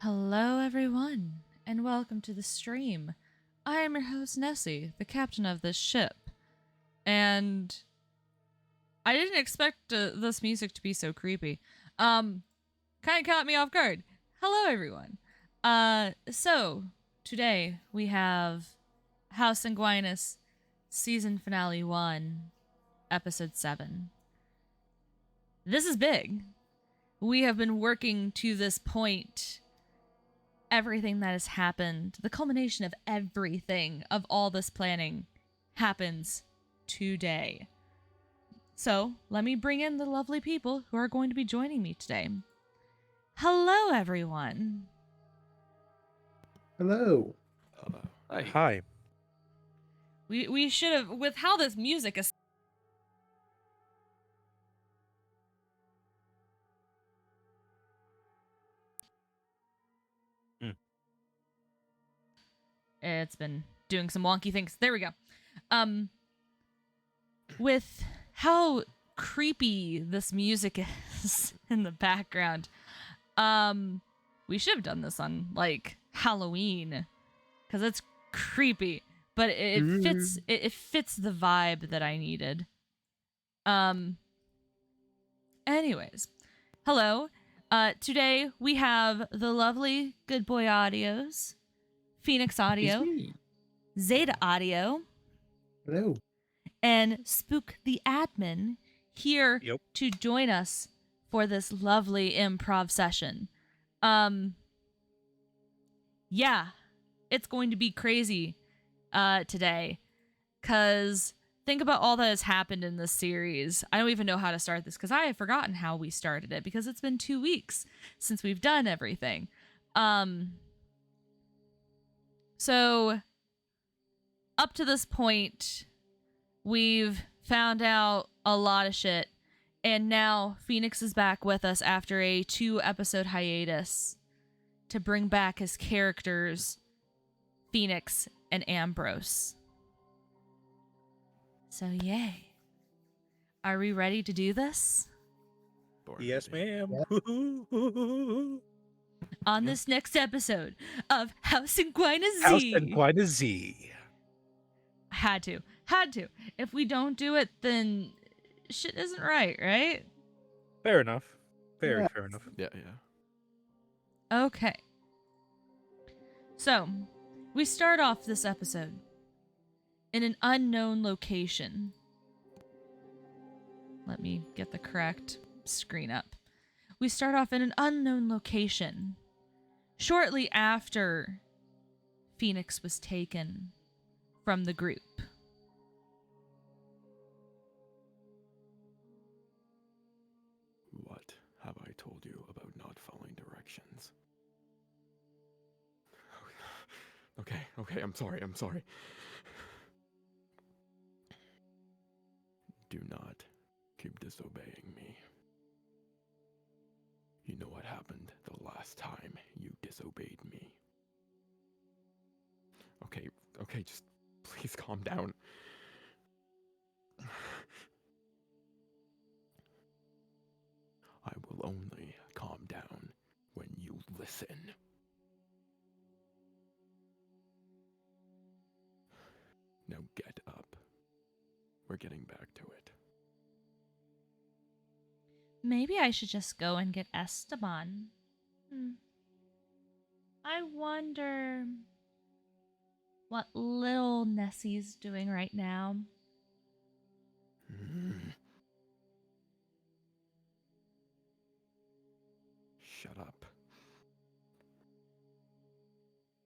Hello, everyone, and welcome to the stream. I am your host, Nessi, the captain of this ship. And I didn't expect this music to be so creepy. Kind of caught me off guard. Hello, everyone. So today we have House Sanguinis season finale 1, episode 7. This is big. We have been working to this point. Everything that has happened, the culmination of everything, of all this planning, happens today. So, let me bring in the lovely people who are going to be joining me today. Hello, everyone. Hello. Hi. We should have, with how this music is... It's been doing some wonky things. There we go. With how creepy this music is in the background, we should have done this on like Halloween, because it's creepy, but it fits. It fits the vibe that I needed. Anyways, hello. Today we have the lovely Good Boy Audios, Phoenix Audio, Zeta Audio, Hello. and Spook the Admin here to join us for this lovely improv session. Yeah, it's going to be crazy today, because think about all that has happened in this series. I don't even know how to start this, because I have forgotten how we started it, because it's been 2 weeks since we've done everything. So, up to this point, we've found out a lot of shit, and now Phoenix is back with us after a 2-episode hiatus to bring back his characters, Phoenix and Ambrose. So, yay. Are we ready to do this? Yes, ma'am. Yeah. On this next episode of House Sanguinis House Z. Sanguinis Z. Had to. If we don't do it, then shit isn't right? Fair enough. Fair Yeah. enough. Yeah. Okay. So, we start off this episode in an unknown location. Let me get the correct screen up. We start off in an unknown location shortly after Phoenix was taken from the group. What have I told you about not following directions? Okay, I'm sorry. Do not keep disobeying me. You know what happened the last time you disobeyed me. Okay, just please calm down. I will only calm down when you listen. Now get up. We're getting back to it. Maybe I should just go and get Esteban. I wonder what little Nessie's doing right now. Shut up.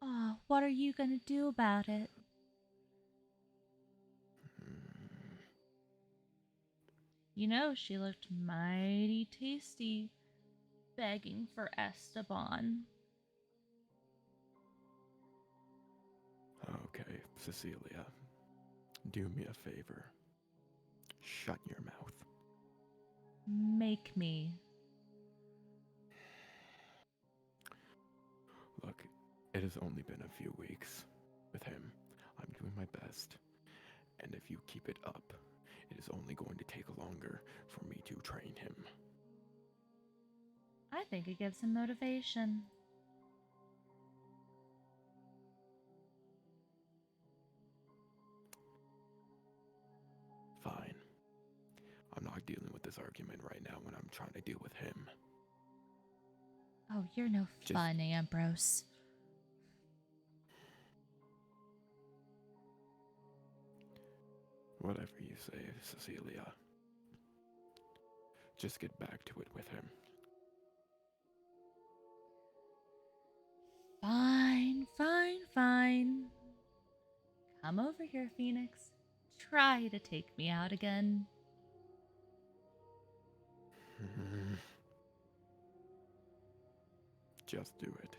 Oh, what are you gonna do about it? You know, she looked mighty tasty begging for Esteban. Okay, Cecilia. Do me a favor. Shut your mouth. Make me. Look, it has only been a few weeks with him. I'm doing my best. And if you keep it up, it is only going to take longer for me to train him. I think it gives him motivation. dealing with this argument right now when I'm trying to deal with him. Oh, you're no fun, Ambrose. Whatever you say, Cecilia. Just get back to it with him. Fine, fine, fine. Come over here, Phoenix. Try to take me out again. Just do it.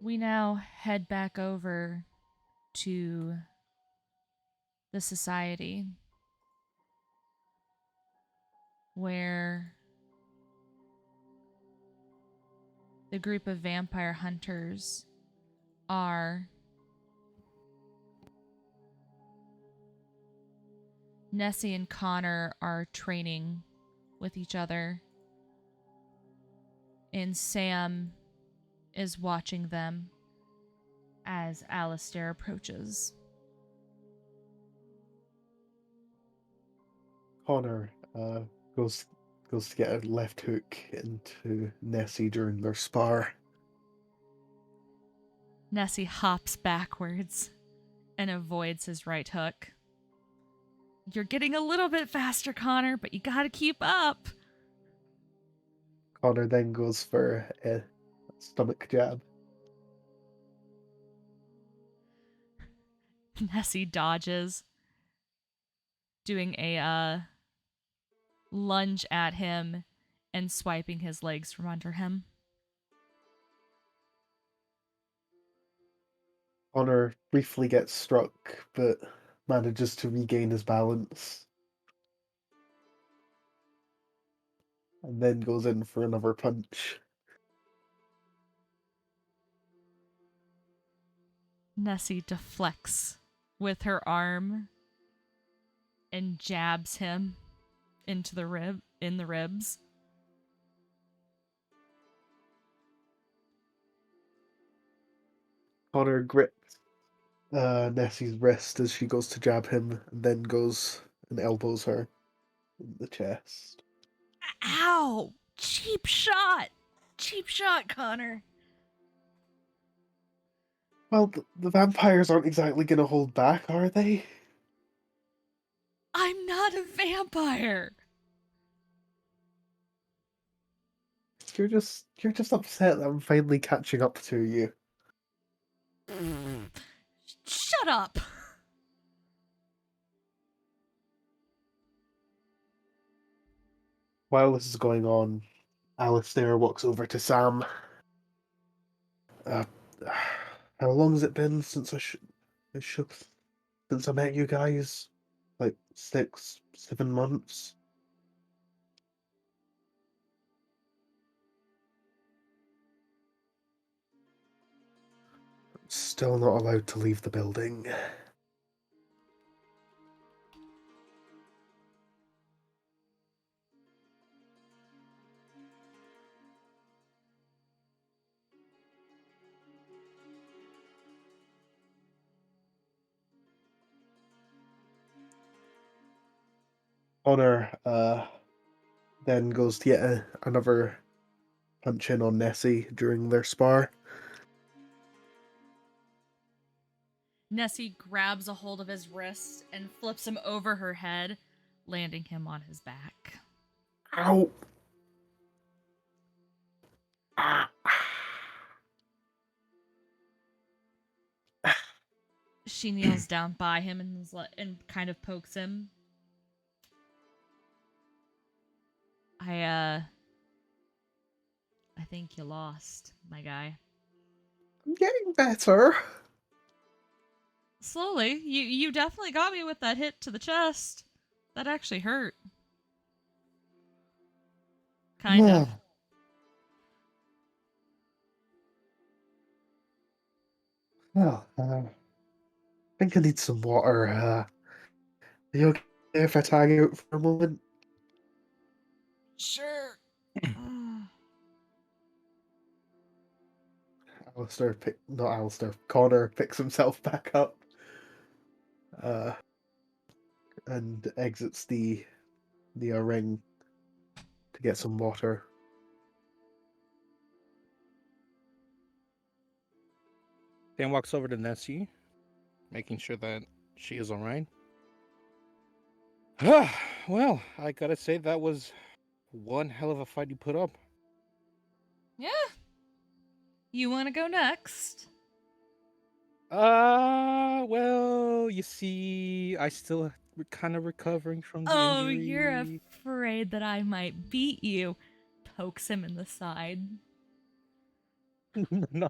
We now head back over to the society where the group of vampire hunters are. Nessi and Connor are training with each other, and Sam is watching them as Alistair approaches. Connor goes to get a left hook into Nessie during their spar. Nessi hops backwards and avoids his right hook. You're getting a little bit faster, Connor, but you gotta keep up. Connor then goes for a stomach jab. Nessi dodges, doing a lunge at him and swiping his legs from under him. Connor briefly gets struck, but manages to regain his balance. And then goes in for another punch. Nessi deflects with her arm and jabs him into the ribs. Connor grips Nessie's wrist as she goes to jab him, and then goes and elbows her in the chest. Ow! Cheap shot! Cheap shot, Connor. Well, the vampires aren't exactly going to hold back, are they? I'm not a vampire. You're just upset that I'm finally catching up to you. Shut up. While this is going on, Alistair walks over to Sam. How long has it been since since I met you guys? Like 6, 7 months? Still not allowed to leave the building. Connor then goes to get another punch in on Nessie during their spar. Nessi grabs a hold of his wrist and flips him over her head, landing him on his back. Ow! Ah. She kneels down by him and kind of pokes him. I think you lost, my guy. I'm getting better. Slowly. You definitely got me with that hit to the chest. That actually hurt. Kind of. Well, I think I need some water. Are you okay if I tag out for a moment? Sure. Connor picks himself back up and exits the ring to get some water. Dan walks over to Nessie, making sure that she is all right. Well, I gotta say that was one hell of a fight you put up. Yeah. You want to go next? Well, you see, I still kind of recovering from the Oh, injury. you're afraid that I might beat you. Pokes him in the side. No.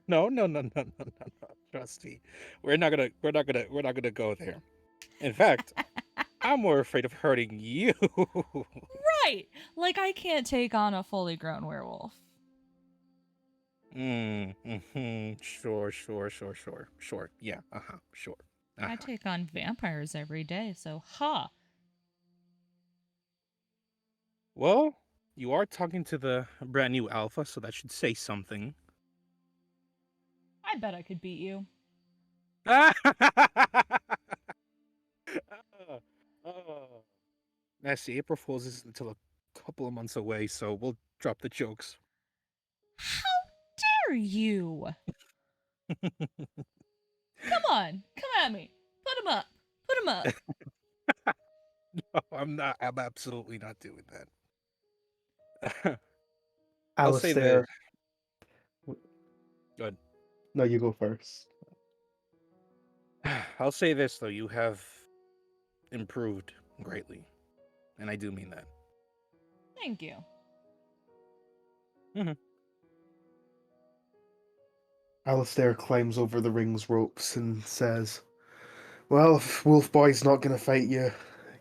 Trust me, we're not gonna go there. In fact, I'm more afraid of hurting you. Right. Like I can't take on a fully grown werewolf. Sure. Yeah, sure. I take on vampires every day, so ha. Well, you are talking to the brand new alpha, so that should say something. I bet I could beat you. Nessie, April Fool's isn't until a couple of months away, so we'll drop the jokes. How dare you? Come on, come at me. Put him up. Put him up. No, I'm not. I'm absolutely not doing that. I'll say Alistair. this. Good. No, you go first. I'll say this though: you have improved greatly, and I do mean that. Thank you. Alistair climbs over the ring's ropes and says, "Well, if Wolf Boy's not going to fight you,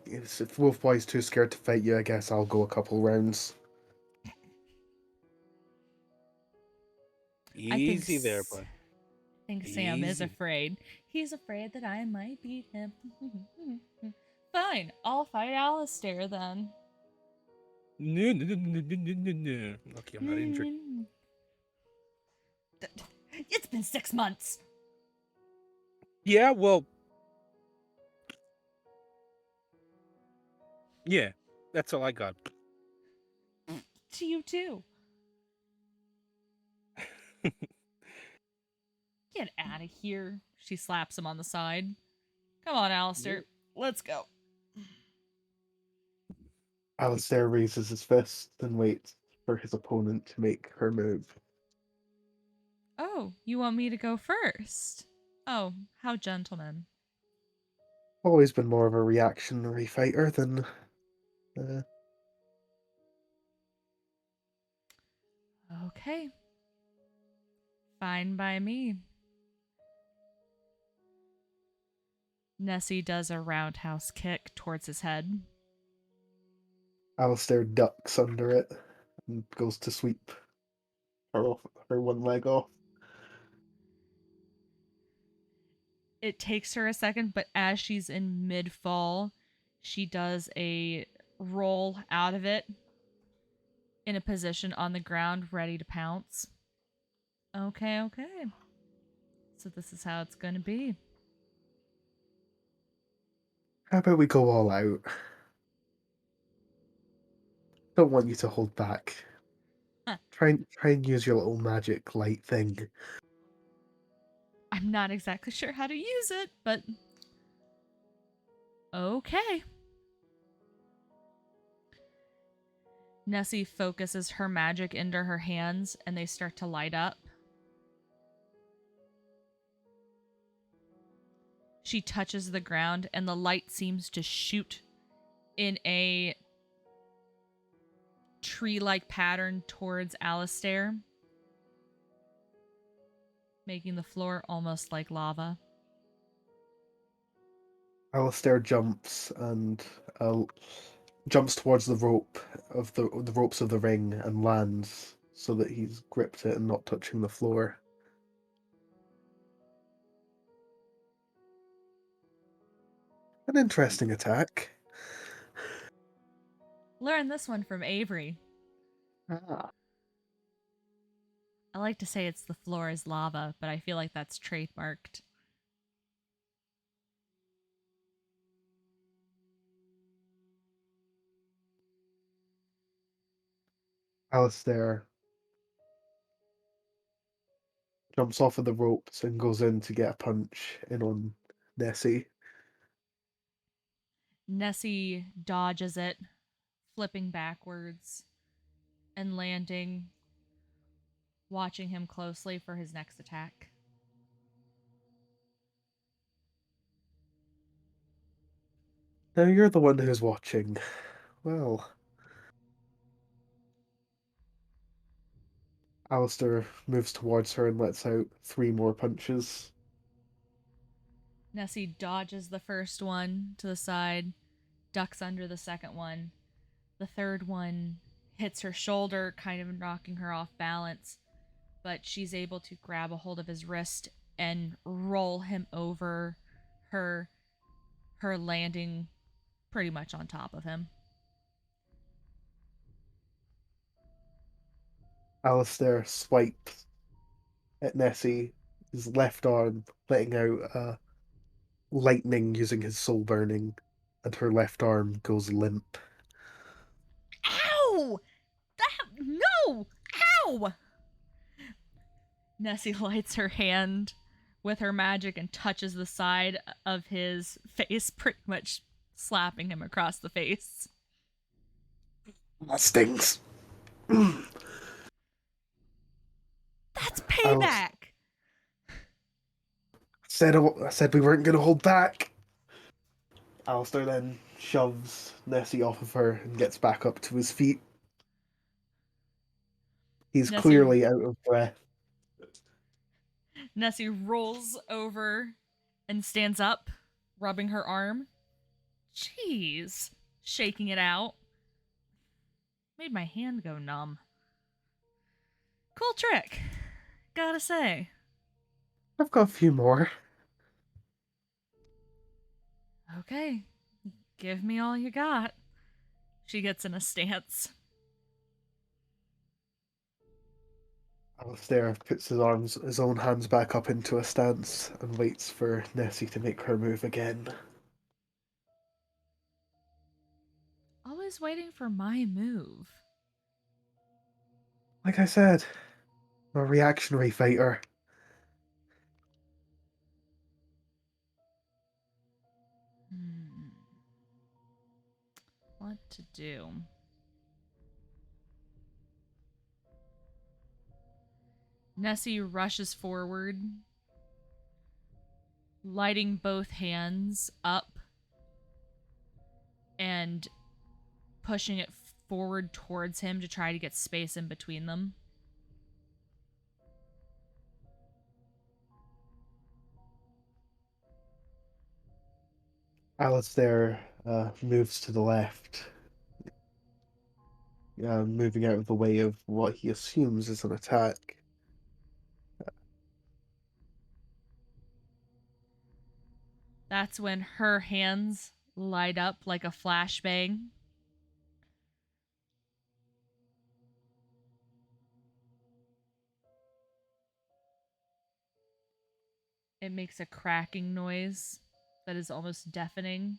if Wolf Boy's too scared to fight you, I guess I'll go a couple rounds." Easy there, bud. I think Sam is afraid. He's afraid that I might beat him. Fine, I'll fight Alistair then. No. Lucky I'm not injured. It's been 6 months. Yeah, well. Yeah, that's all I got. To you too. Get out of here. She slaps him on the side. Come on, Alistair. Let's go. Alistair raises his fist and waits for his opponent to make her move. Oh, you want me to go first? Oh, how gentleman. Always been more of a reactionary fighter than... Okay. Fine by me. Nessie does a roundhouse kick towards his head. Alistair ducks under it and goes to sweep her one leg off. It takes her a second, but as she's in mid-fall, she does a roll out of it in a position on the ground, ready to pounce. Okay. So this is how it's going to be. How about we go all out? Don't want you to hold back. Huh. Try and use your little magic light thing. I'm not exactly sure how to use it, but okay. Nessie focuses her magic into her hands and they start to light up. She touches the ground and the light seems to shoot in a tree-like pattern towards Alistair, making the floor almost like lava. Alistair jumps and jumps towards the rope of the ropes of the ring and lands so that he's gripped it and not touching the floor. An interesting attack. Learn this one from Avery. Ah. like to say it's the floor is lava, but I feel like that's trademarked. Alistair jumps off of the ropes and goes in to get a punch in on Nessie. Nessie dodges it, flipping backwards and landing, watching him closely for his next attack. Now you're the one who's watching. Well, Alistair moves towards her and lets out 3 more punches. Nessie dodges the first one to the side, ducks under the second one. The third one hits her shoulder, kind of knocking her off balance, but she's able to grab a hold of his wrist and roll him over her, her landing pretty much on top of him. Alistair swipes at Nessie, his left arm letting out lightning using his soul burning, and her left arm goes limp. Ow! No! Ow! Nessie lights her hand with her magic and touches the side of his face, pretty much slapping him across the face. That stings. That's I payback! said we weren't going to hold back. Alistair then shoves Nessie off of her and gets back up to his feet. He's Nessie, clearly out of breath. Nessie rolls over and stands up, rubbing her arm. Jeez. Shaking it out. Made my hand go numb. Cool trick. Gotta say. I've got a few more. Okay. Give me all you got. She gets in a stance. Alistair puts his own hands back up into a stance and waits for Nessie to make her move again. Always waiting for my move. Like I said, I'm a reactionary fighter. What to do? Nessie rushes forward, lighting both hands up and pushing it forward towards him to try to get space in between them. Alistair moves to the left, moving out of the way of what he assumes is an attack. That's when her hands light up like a flashbang. It makes a cracking noise that is almost deafening.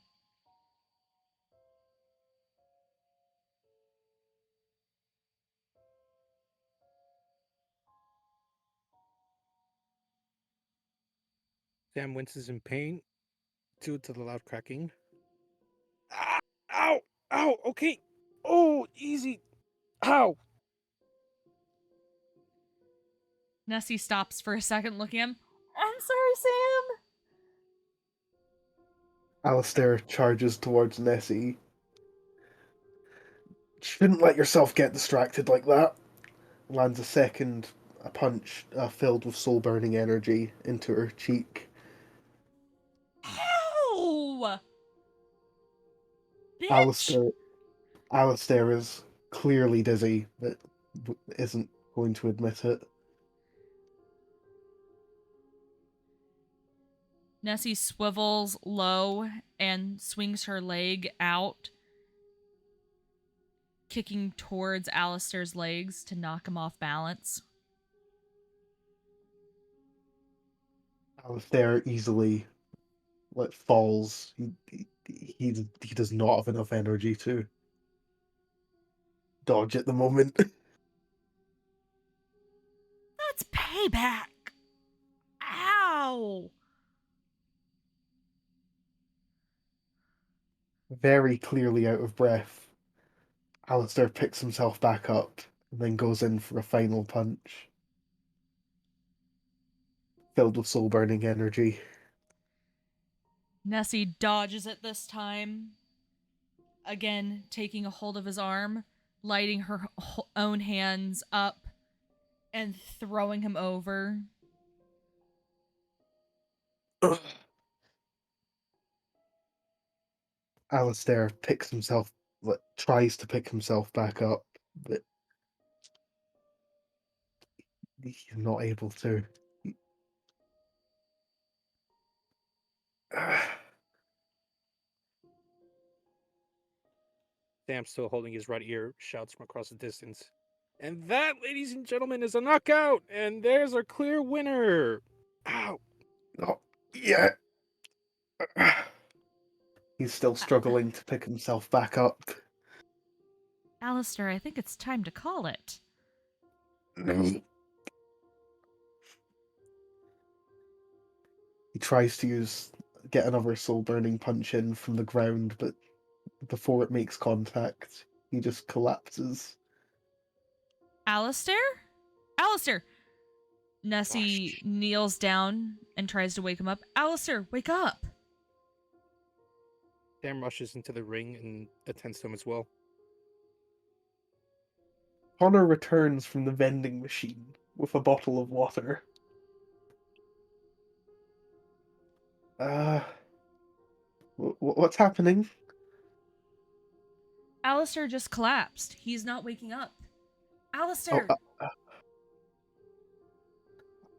Sam winces in pain due to the loud cracking. Ah, ow! Ow! Okay. Oh, easy. Ow! Nessie stops for a second looking at him. I'm sorry, Sam. Alistair charges towards Nessie. Shouldn't let yourself get distracted like that. Lands a punch filled with soul burning energy into her cheek. Ow! Bitch! Alistair is clearly dizzy, but isn't going to admit it. Nessie swivels low and swings her leg out, kicking towards Alistair's legs to knock him off balance. Alistair easily falls. He does not have enough energy to dodge at the moment. That's payback. Ow. Very clearly out of breath, Alistair picks himself back up and then goes in for a final punch, filled with soul burning energy. Nessie dodges it this time. Again, taking a hold of his arm, lighting her own hands up, and throwing him over. Alistair tries to pick himself back up, but he's not able to. Sam, still holding his right ear, shouts from across the distance. And that, ladies and gentlemen, is a knockout! And there's our clear winner! Ow! Not yet. He's still struggling to pick himself back up. Alistair, I think it's time to call it. No. He tries to get another soul burning punch in from the ground, but before it makes contact, he just collapses. Alistair? Alistair! Nessie kneels down and tries to wake him up. Alistair, wake up! Sam rushes into the ring and attends to him as well. Connor returns from the vending machine with a bottle of water. What's happening? Alistair just collapsed. He's not waking up. Alistair!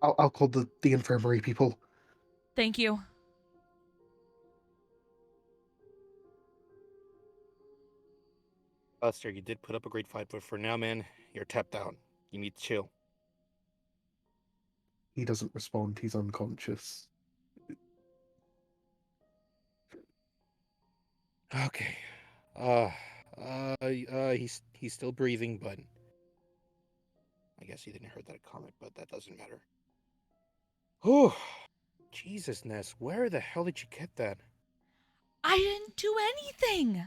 I'll call the infirmary people. Thank you. Buster, you did put up a great fight, but for now, man, you're tapped out. You need to chill. He doesn't respond. He's unconscious. Okay. He's still breathing, but I guess he didn't hear that comment, but that doesn't matter. Oh, Jesus, Ness, where the hell did you get that? I didn't do anything!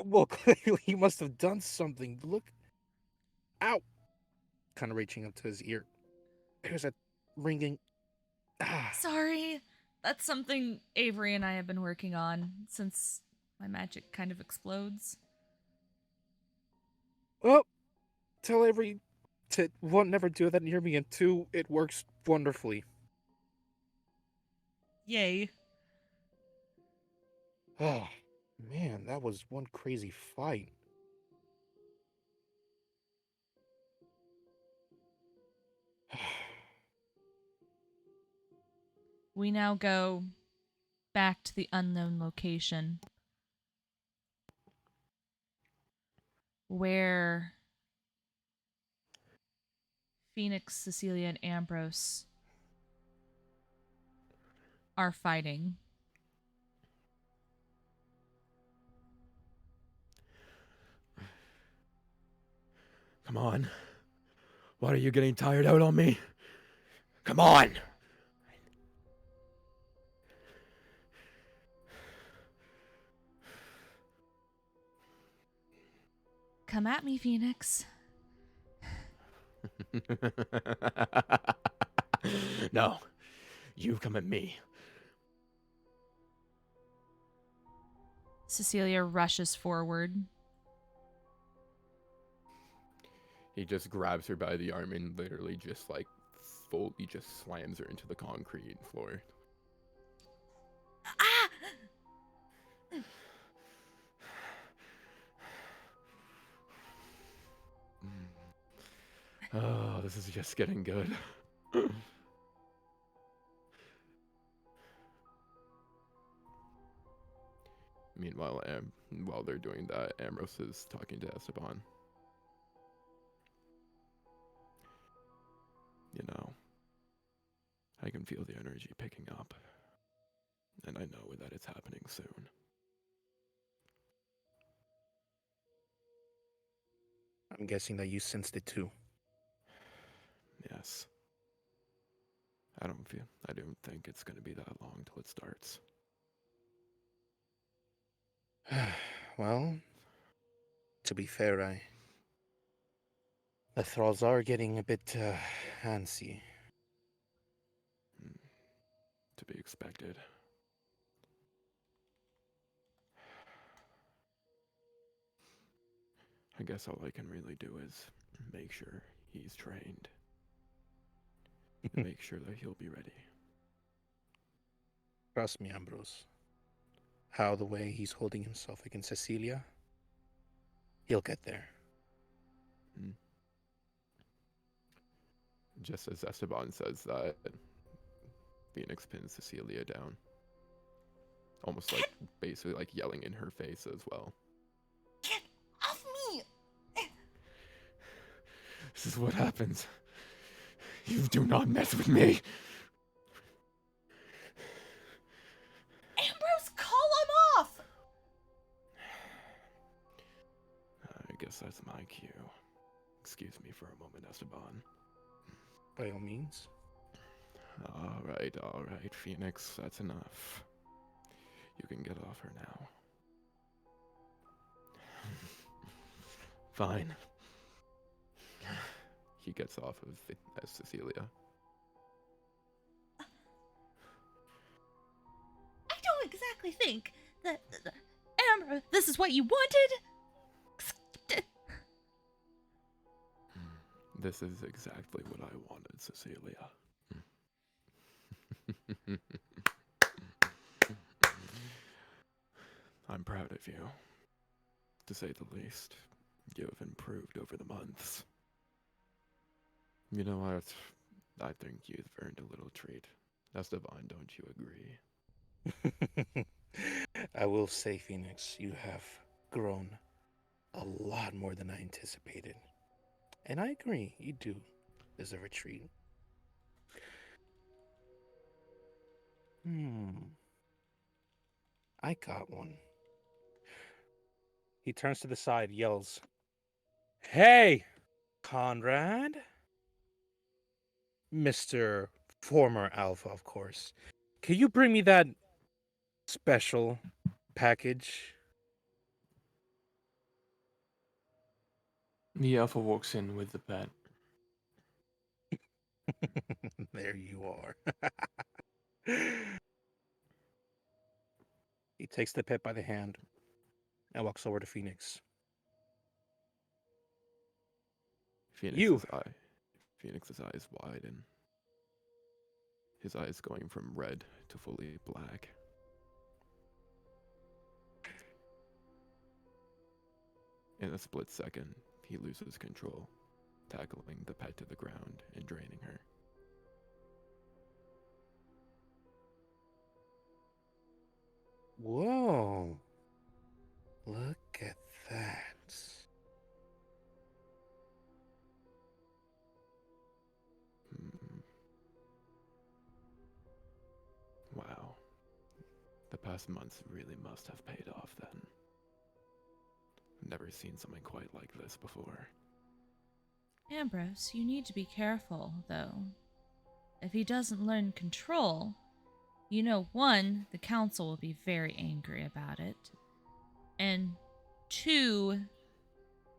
Well, clearly he must have done something. Look. Ow! Kind of reaching up to his ear. There's that ringing. Ah. Sorry. That's something Avery and I have been working on since my magic kind of explodes. Well, tell Avery to, one, never do that near me, and two, it works wonderfully. Yay. Oh, man, that was one crazy fight. We now go back to the unknown location where Phoenix, Cecilia, and Ambrose are fighting. Come on. What, are you getting tired out on me? Come on! Come at me, Phoenix. No, you come at me. Cecilia rushes forward. He just grabs her by the arm and literally just like fully just slams her into the concrete floor. Ah! Oh, this is just getting good. Meanwhile, while they're doing that, Ambrose is talking to Esteban. You know, I can feel the energy picking up, and I know that it's happening soon. I'm guessing that you sensed it too. Yes. I don't think it's gonna be that long till it starts. Well, to be fair, the thralls are getting a bit antsy. Hmm. To be expected. I guess all I can really do is make sure he's trained and make sure that he'll be ready. Trust me, Ambrose. How the way he's holding himself against Cecilia, he'll get there. Hmm. Just as Esteban says that, Phoenix pins Cecilia down. Almost like basically like yelling in her face as well. Get off me! This is what happens. You do not mess with me. Ambrose, call him off! I guess that's my cue. Excuse me for a moment, Esteban. By all means. All right, Phoenix, that's enough. You can get off her now. Fine. He gets off of Cecilia. I don't exactly think that Ambrose, this is what you wanted. This is exactly what I wanted, Cecilia. I'm proud of you, to say the least. You have improved over the months. You know what? I think you've earned a little treat. Esteban, don't you agree? I will say, Phoenix, you have grown a lot more than I anticipated. And I agree, you do deserve a treat. I got one. He turns to the side, yells, "Hey, Conrad!" Mr. Former Alpha, of course. Can you bring me that special package? The Alpha walks in with the pet. There you are. He takes the pet by the hand and walks over to Phoenix. Phoenix's eyes widen. His eyes going from red to fully black. In a split second, he loses control, tackling the pet to the ground and draining her. Whoa. Look at that. Hmm. Wow. The past months really must have paid off then. Never seen something quite like this before. Ambrose, you need to be careful, though. If he doesn't learn control, you know, one, the council will be very angry about it, and two,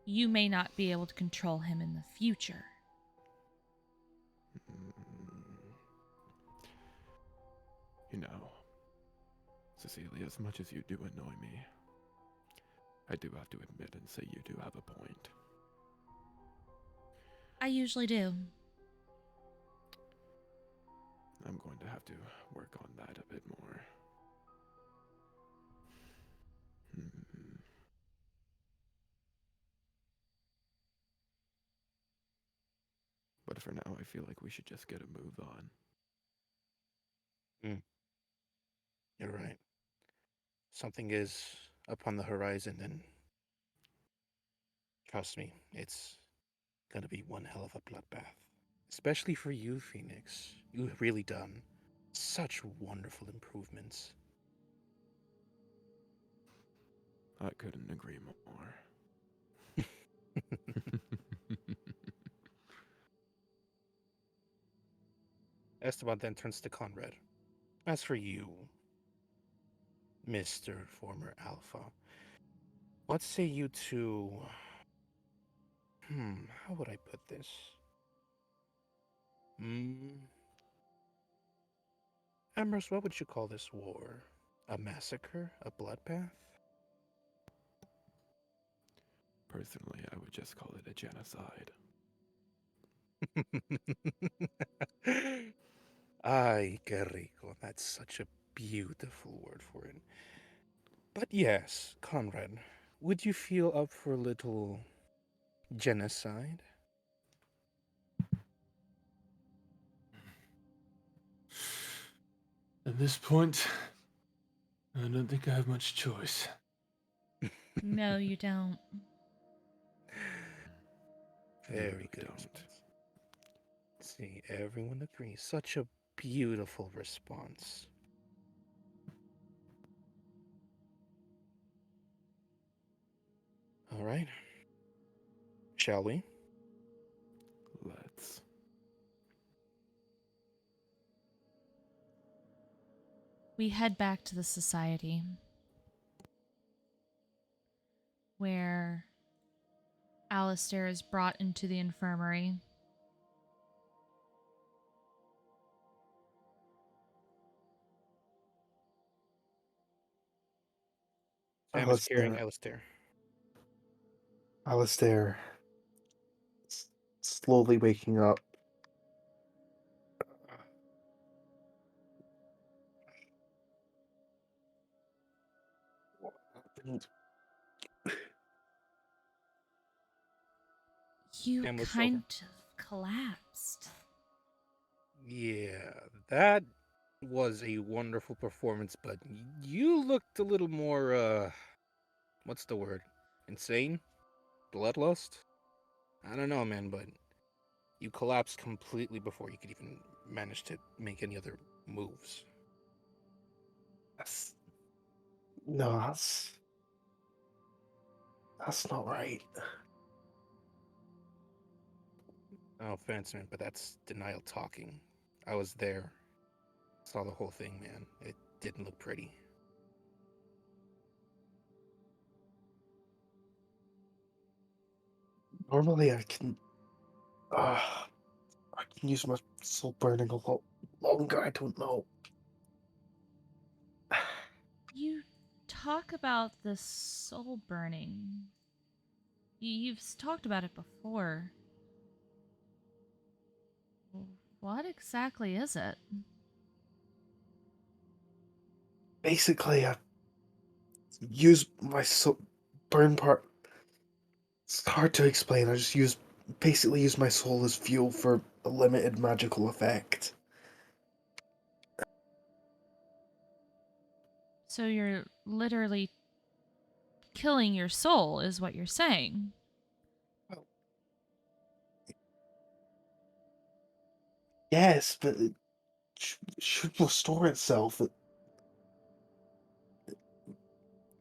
you may not be able to control him in the future. You know, Cecilia, as much as you do annoy me, I do have to admit and say you do have a point. I usually do. I'm going to have to work on that a bit more. But for now, I feel like we should just get a move on. You're right. Something is upon the horizon, and trust me, it's gonna be one hell of a bloodbath. Especially for you, Phoenix. You've really done such wonderful improvements. I couldn't agree more. Esteban then turns to Conrad. As for you, Mr. Former Alpha, what say you to... how would I put this? Ambrose, what would you call this war? A massacre? A bloodbath? Personally, I would just call it a genocide. Ay, qué rico. That's such a beautiful word for it. But yes, Conrad, would you feel up for a little genocide? At this point, I don't think I have much choice. No, you don't. Very really good don't. response. See, everyone agrees. Such a beautiful response. All right. Shall we? Let's. We head back to the society where Alistair is brought into the infirmary. Sam is carrying Alistair. Alistair, slowly waking up. What happened? You Sam looks over. kind of collapsed. Yeah, that was a wonderful performance, but you looked a little more, what's the word? Insane? Bloodlust? I don't know, man, but you collapsed completely before you could even manage to make any other moves. That's, no, that's not right. No offense, man, but that's denial talking. I was there. Saw the whole thing, man. It didn't look pretty. Normally, I can use my soul burning a lot longer. I don't know. You talk about the soul burning. You've talked about it before. What exactly is it? Basically, I use my soul burn part. It's hard to explain. I just basically use my soul as fuel for a limited magical effect. So you're literally killing your soul, is what you're saying. Yes, but it should restore itself.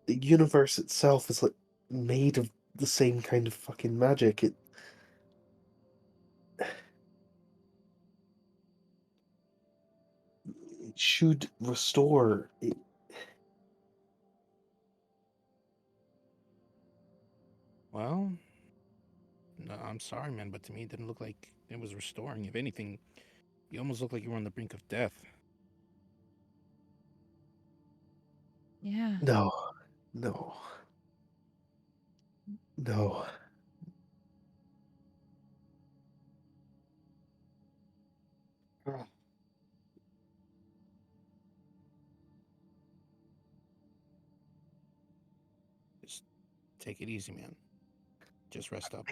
The universe itself is like made of the same kind of fucking magic. It should restore. Well, no, I'm sorry, man, but to me it didn't look like it was restoring. If anything, you almost looked like you were on the brink of death. Yeah. No, no, no. Just take it easy, man. Just rest up.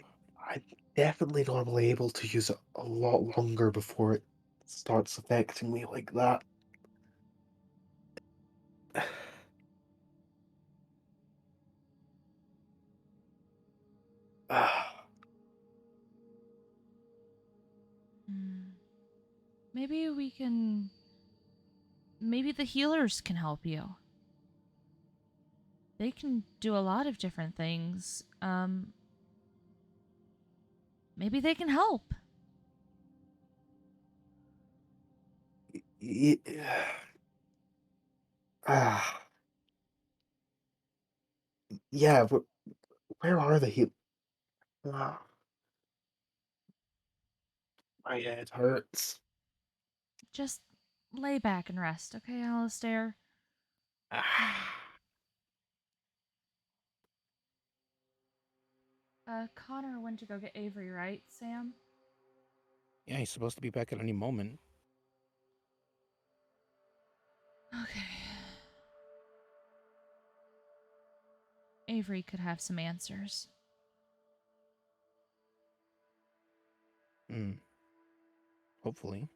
I'm definitely normally able to use it a lot longer before it starts affecting me like that. Hmm. maybe we can. Maybe the healers can help you. They can do a lot of different things. Maybe they can help. Y- Ah, yeah, but where are the heal? Ah, my head hurts. Just lay back and rest, okay, Alistair? Ah. Connor went to go get Avery, right, Sam? Yeah, he's supposed to be back at any moment. Okay. Avery could have some answers. Hmm. Hopefully.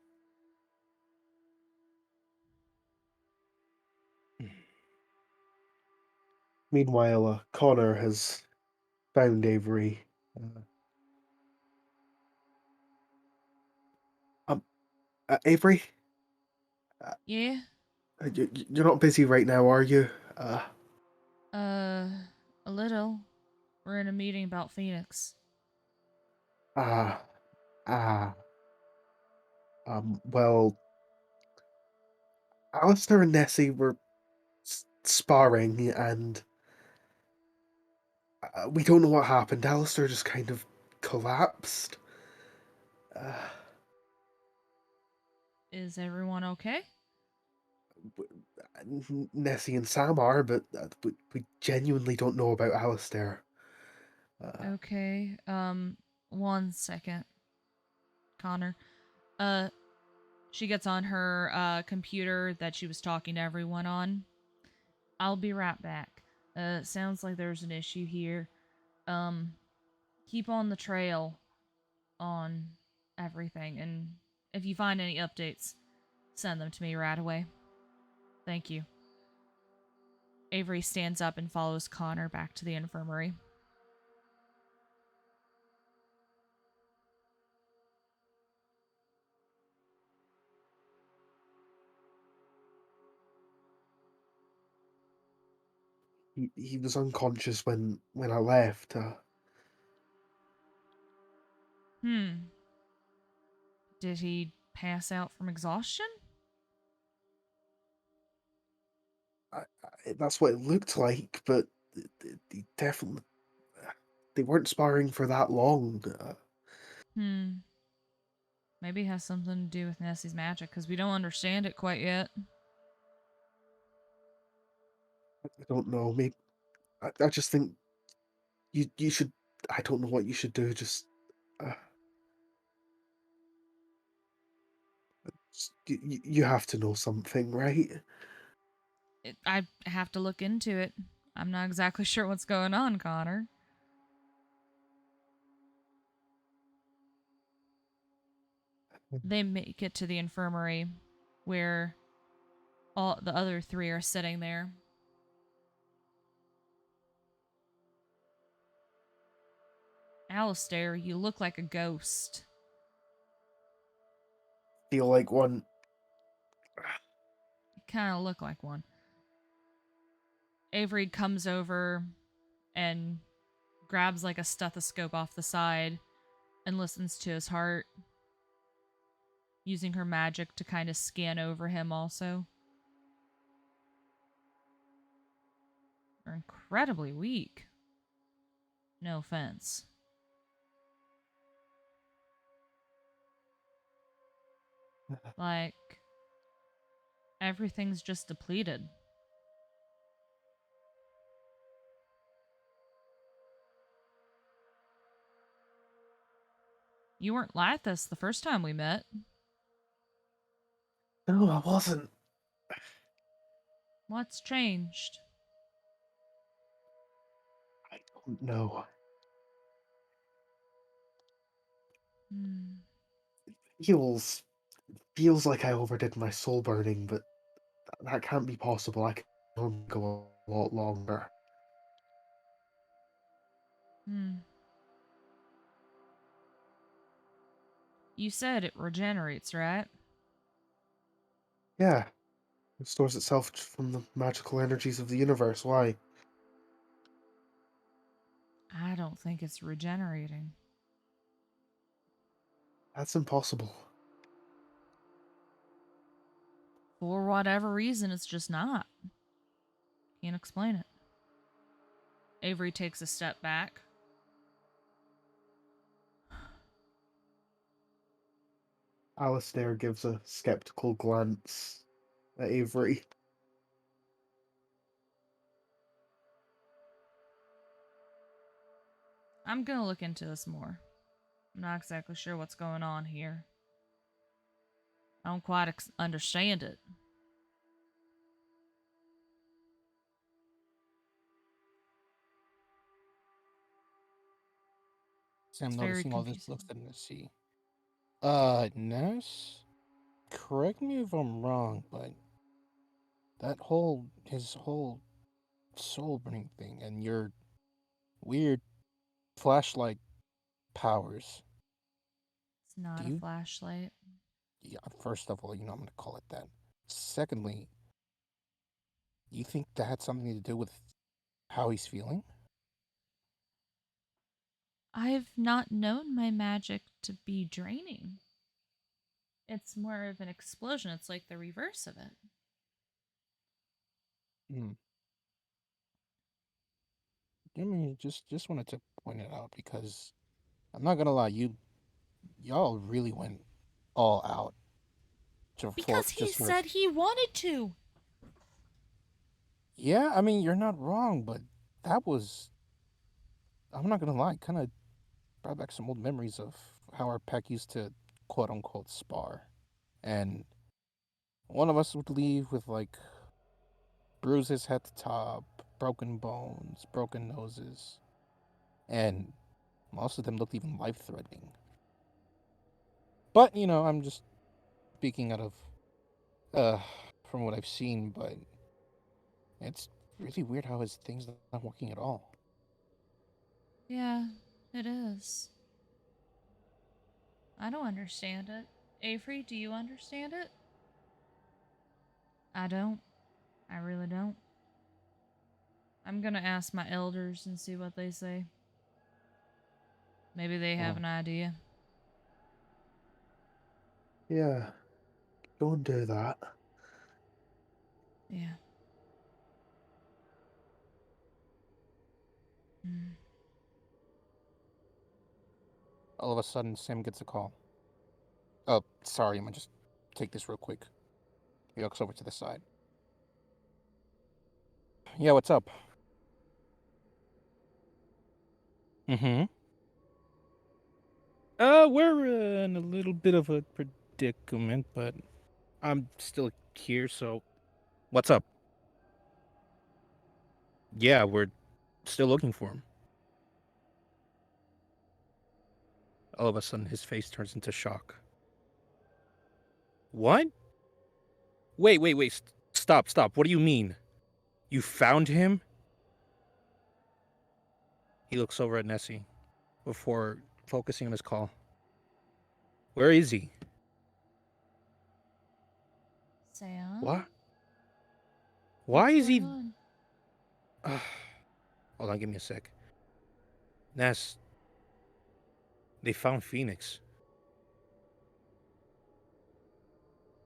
Meanwhile, Connor has found Avery. Um, Avery, Yeah? you're not busy right now, are you? Uh, a little. We're in a meeting about Phoenix. Ah, ah. Well, Alistair and Nessie were sparring, and we don't know what happened. Alistair just kind of collapsed. Uh, Is everyone okay? Nessie and Sam are, but we genuinely don't know about Alistair. Okay, 1 second, Connor. She gets on her, computer that she was talking to everyone on. I'll be right back. Sounds like there's an issue here. Keep on the trail on everything, and if you find any updates, send them to me right away. Thank you. Avery stands up and follows Connor back to the infirmary. He was unconscious when I left. Did he pass out from exhaustion? That's what it looked like, but they definitely they weren't sparring for that long. Maybe it has something to do with Nessie's magic, because we don't understand it quite yet. I don't know. Maybe I just think you should. I don't know what you should do. Uh, you have to know something, right? I have to look into it. I'm not exactly sure what's going on, Connor. They make it to the infirmary where all the other three are sitting there. Alistair, you look like a ghost. Feel like one. You kind of look like one. Avery comes over and grabs like a stethoscope off the side and listens to his heart, using her magic to kind of scan over him also. You're incredibly weak. No offense. Like, everything's just depleted. You weren't like this the first time we met. No, I wasn't. What's changed? I don't know. Feels feels like I overdid my soul burning, but that can't be possible. I can only go a lot longer. You said it regenerates, right? Yeah. It stores itself from the magical energies of the universe. Why? I don't think it's regenerating. That's impossible. For whatever reason, it's just not. Can't explain it. Avery takes a step back. Alistair gives a skeptical glance at Avery. I'm gonna look into this more. I'm not exactly sure what's going on here. I don't quite understand it. See, I'm It's very noticing all this confusing. looks at Nessi. Ness, correct me if I'm wrong, but his whole soul burning thing and your weird flashlight powers. It's not Do a you? flashlight. Yeah, first of all, I'm gonna call it that. Secondly, you think that had something to do with how he's feeling? I've not known my magic to be draining. It's more of an explosion. It's like the reverse of it. Hmm. I mean, just wanted to point it out because I'm not gonna lie, y'all really went all out for Because he just for. said he wanted to. Yeah, I mean, you're not wrong, but that was, I'm not gonna lie, kind of brought back some old memories of how our pack used to quote unquote spar. And one of us would leave with like bruises head to top, broken bones, broken noses, and most of them looked even life threatening. But, I'm just speaking out of, uh, from what I've seen, but it's really weird how his thing's not working at all. Yeah, it is. I don't understand it. Avery, do you understand it? I don't. I really don't. I'm gonna ask my elders and see what they say. Maybe they have Hmm. an idea. Yeah, go and do that. Yeah. Mm. All of a sudden, Sam gets a call. Oh, sorry, I'm gonna just take this real quick. He looks over to the side. Yeah, what's up? Mm-hmm. We're in a little bit of a predicament, but I'm still here, so what's up? Yeah, we're still looking for him. All of a sudden, his face turns into shock. What? Wait. Stop. What do you mean? You found him? He looks over at Nessie before focusing on his call. Where is he? Sam? What? Why What's is going he. on? Hold on, give me a sec. Ness, they found Phoenix.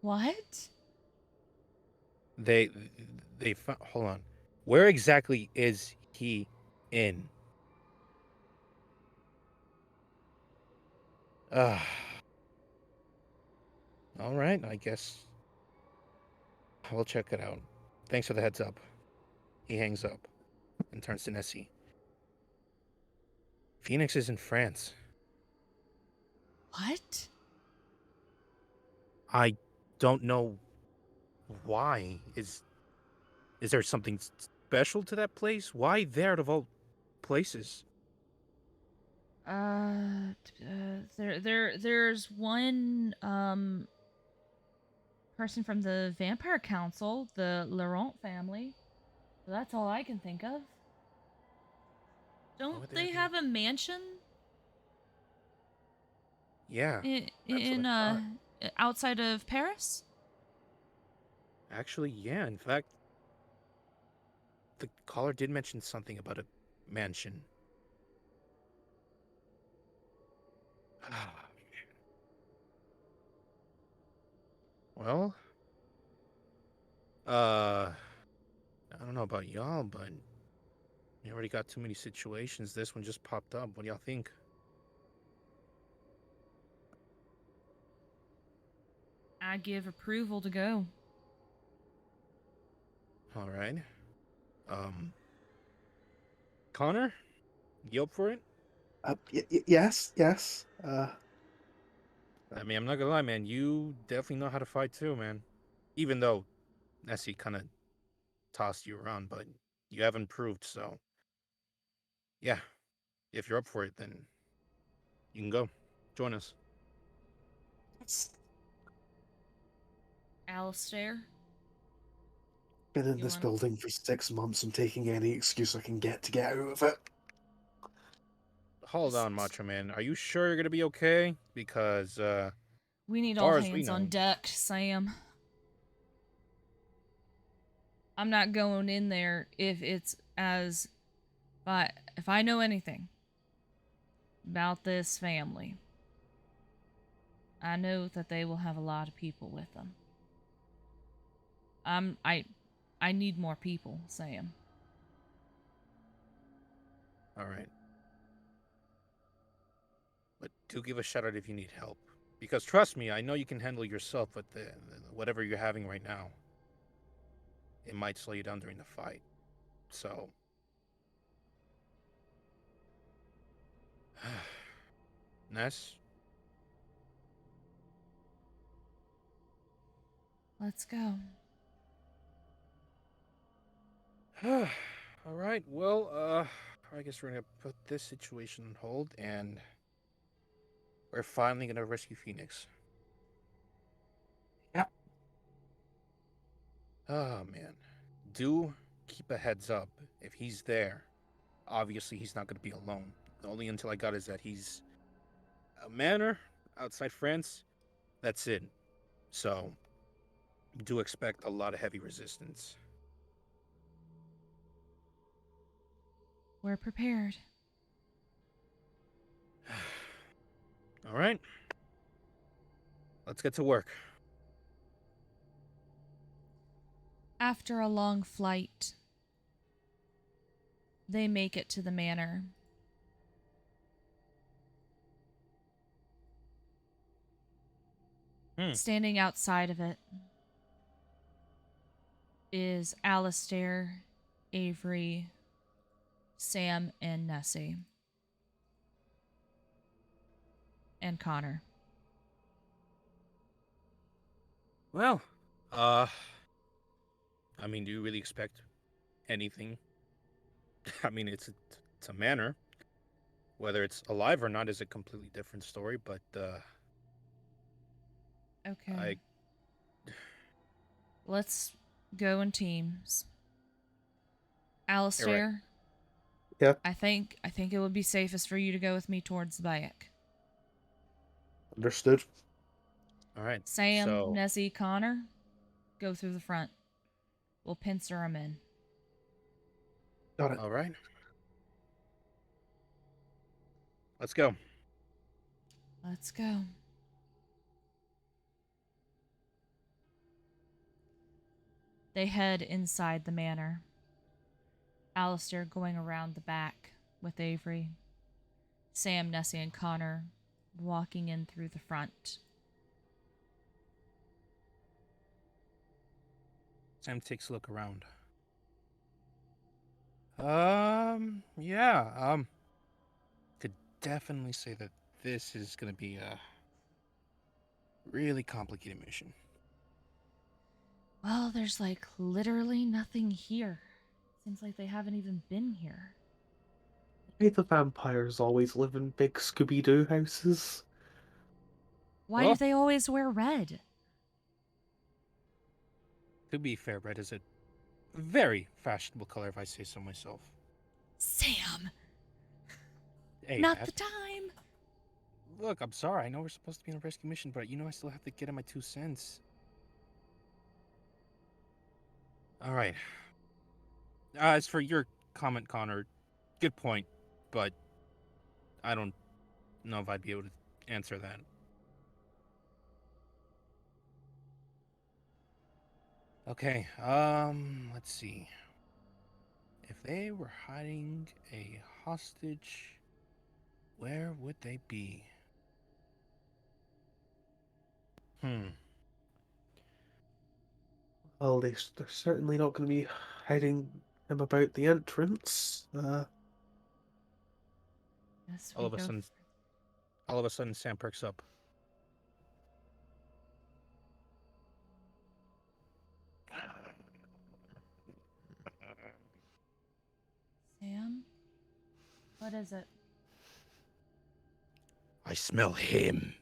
What? They. They found. Hold on. Where exactly is he in? Uh, all right, I guess. We'll check it out. Thanks for the heads up. He hangs up and turns to Nessie. Phoenix is in France. What? I don't know why. Is there something special to that place? Why there out of all places? There's one person from the Vampire Council, the Laurent family. That's all I can think of. Why Don't would there they be? have a mansion Yeah, in, that's what in I thought. outside of Paris? Actually, yeah. In fact, the caller did mention something about a mansion. Well, I don't know about y'all, but we already got too many situations. This one just popped up. What do y'all think? I give approval to go. All right. Connor, you up for it? Yes, yes. I mean, I'm not gonna lie, man. You definitely know how to fight too, man. Even though Nessie kind of tossed you around, but you haven't proved. So, yeah, if you're up for it, then you can go. Join us. It's Alistair, been in you this want? building for 6 months. I'm taking any excuse I can get to get out of it. Hold on, Macho Man. Are you sure you're gonna be okay? Because, We need all far as we hands on know, deck, Sam. I'm not going in there if it's as, but if I know anything about this family, I know that they will have a lot of people with them. I need more people, Sam. all right. But do give a shout out if you need help. Because trust me, I know you can handle yourself, but whatever you're having right now, it might slow you down during the fight. So, Ness, Let's go. all right. Well, I guess we're gonna put this situation on hold, and we're finally gonna rescue Phoenix. Yep. Oh man, do keep a heads up if he's there. Obviously, he's not gonna be alone. The only intel I got is that he's a manor outside France. That's it. So, do expect a lot of heavy resistance. We're prepared. All right. Let's get to work. After a long flight, they make it to the manor. Standing outside of it is Alistair, Avery, Sam, and Nessie. And Connor. Well, I mean, do you really expect anything? I mean, it's a manor. Whether it's alive or not is a completely different story, but Okay. I Let's go in teams. right. Alistair, Yep. I think it would be safest for you to go with me towards the back. Understood. All right. Sam, So, Nessie, Connor, go through the front. We'll pincer them in. Got it. all right. Let's go. Let's go. They head inside the manor. Alistair going around the back with Avery. Sam, Nessie, and Connor walking in through the front. Sam takes a look around. Yeah. Could definitely say that this is gonna be a really complicated mission. Well, there's like literally nothing here. Seems like they haven't even been here. Hey, the vampires always live in big Scooby-Doo houses. Why do Well, they always wear red? to be fair, red is a very fashionable color, if I say so myself. Sam, Hey, not Ness. the time. Look, I'm sorry. I know we're supposed to be on a rescue mission, but I still have to get in my 2 cents. All right. As for your comment, Connor, good point, but I don't know if I'd be able to answer that. Okay, let's see. If they were hiding a hostage, where would they be? Well, they're certainly not going to be hiding him about the entrance. Yes, All we of a go. sudden, Sam perks up. Sam? What is it? I smell him.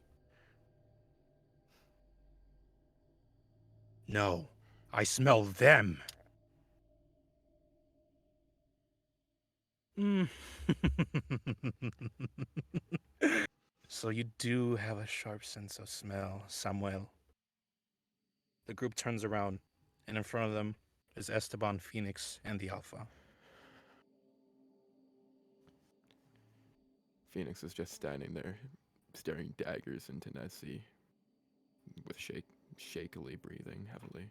No, I smell them. Mm. So you do have a sharp sense of smell, Samuel. The group turns around, and in front of them is Esteban, Phoenix, and the Alpha. Phoenix is just standing there, staring daggers into Nessi, with shakily breathing heavily.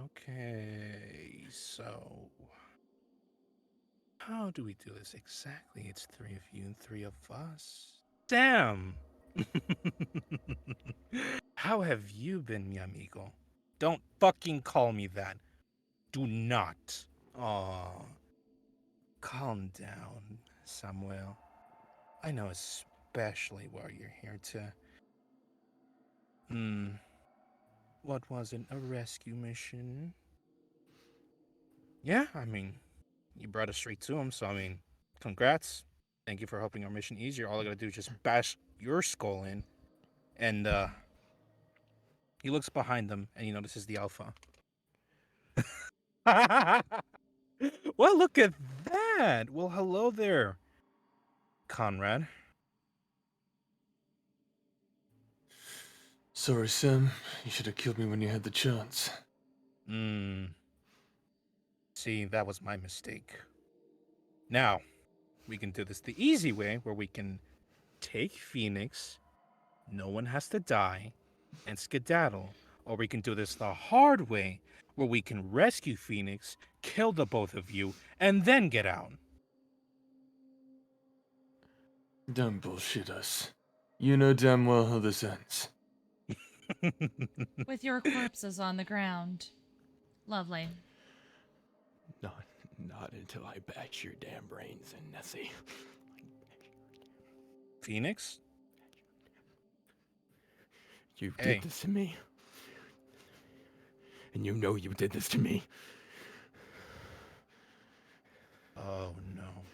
Okay, so how do we do this exactly? It's 3 of you and 3 of us. Damn! How have you been, mi amigo? Don't fucking call me that. Do not. Aw. Calm down, Samuel. I know especially why you're here to... What was it? A rescue mission? Yeah, I mean, you brought us straight to him, so I mean, congrats. Thank you for helping our mission easier. All I gotta do is just bash your skull in. And, he looks behind them, and he notices the Alpha. Well, look at that! Well, hello there, Conrad. Sorry, Sam. You should have killed me when you had the chance. See, that was my mistake. Now, we can do this the easy way, where we can take Phoenix, no one has to die, and skedaddle. Or we can do this the hard way, where we can rescue Phoenix, kill the both of you, and then get out. Don't bullshit us. You know damn well how this ends. With your corpses on the ground. Lovely. Not until I bash your damn brains in, Nessi. Phoenix? You Hey. did this to me. And you know you did this to me. Oh no.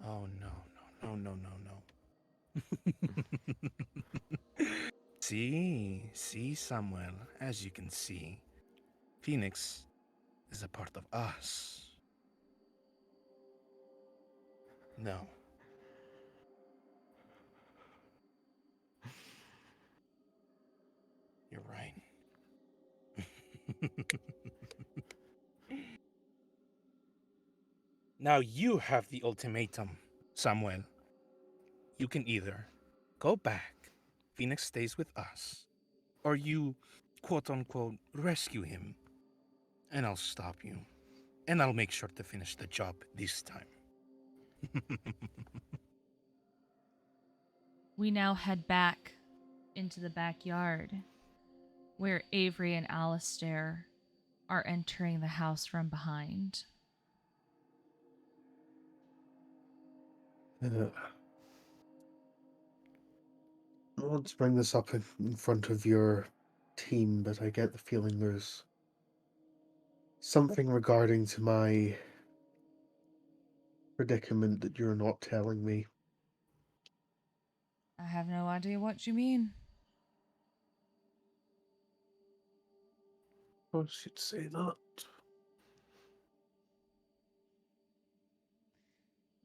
Oh no, no, no, no, no. See, Samuel, as you can see, Phoenix is a part of us. No. You're right. Now you have the ultimatum, Samuel. You can either go back, Phoenix stays with us, or you, quote unquote, rescue him, and I'll stop you. And I'll make sure to finish the job this time. We now head back into the backyard where Avery and Alistair are entering the house from behind. I want to bring this up in front of your team, but I get the feeling there's something regarding to my predicament that you're not telling me. I have no idea what you mean. Of course you'd say that.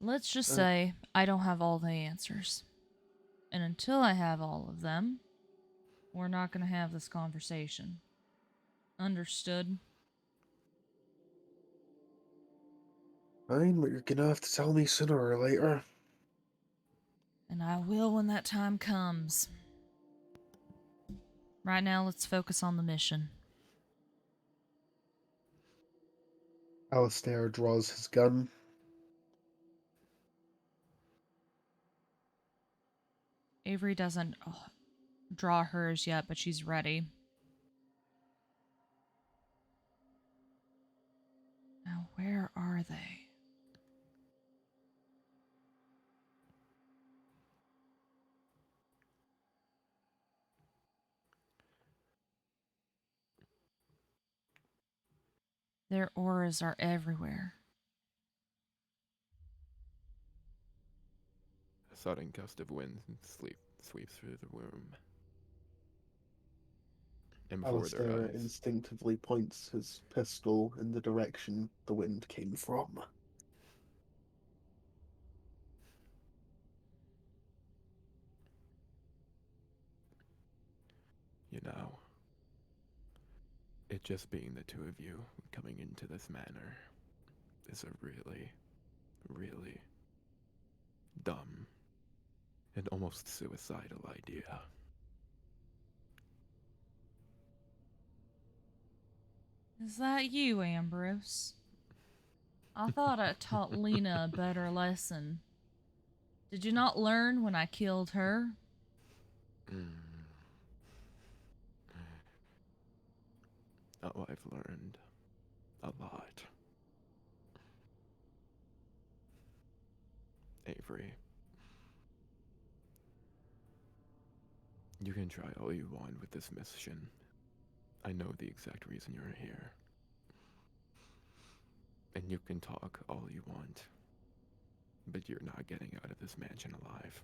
Let's just Uh, say I don't have all the answers. And until I have all of them, we're not going to have this conversation. Understood? Fine, but you're gonna have to tell me sooner or later. And I will when that time comes. Right now, let's focus on the mission. Alistair draws his gun. Avery doesn't draw hers yet, but she's ready. Now, where are they? Their auras are everywhere. A sudden gust of wind sweeps through the room. And before their Alistair eyes, instinctively points his pistol in the direction the wind came from. you know, it just being the two of you coming into this manor is a really, really dumb and almost suicidal idea. Is that you, Ambrose? I thought I taught Lena a better lesson. Did you not learn when I killed her? Oh, I've learned a lot. Avery, you can try all you want with this mission. I know the exact reason you're here. And you can talk all you want. But you're not getting out of this mansion alive.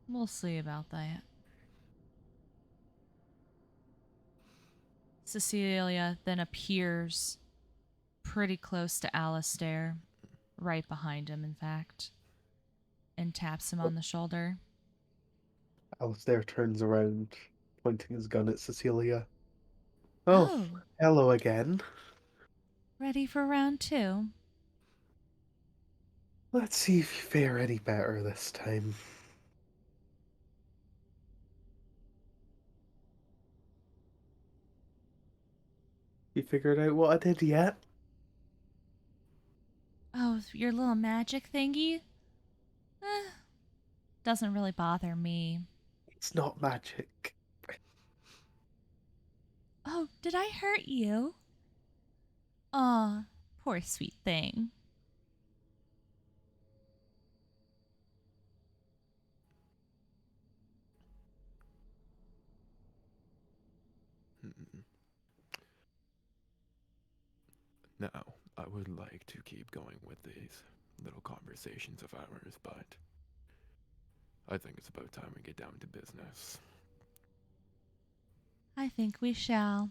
We'll see about that. Cecilia then appears pretty close to Alistair, right behind him, in fact, and taps him on the shoulder. Alistair turns around, pointing his gun at Cecilia. Oh, Oh, hello again. ready for round 2? Let's see if you fare any better this time. You figured out what I did yet? Oh, your little magic thingy? Doesn't really bother me. It's not magic. Oh, did I hurt you? Aw, poor sweet thing. Mm-mm. Now, I would like to keep going with these little conversations of ours, but I think it's about time we get down to business. I think we shall.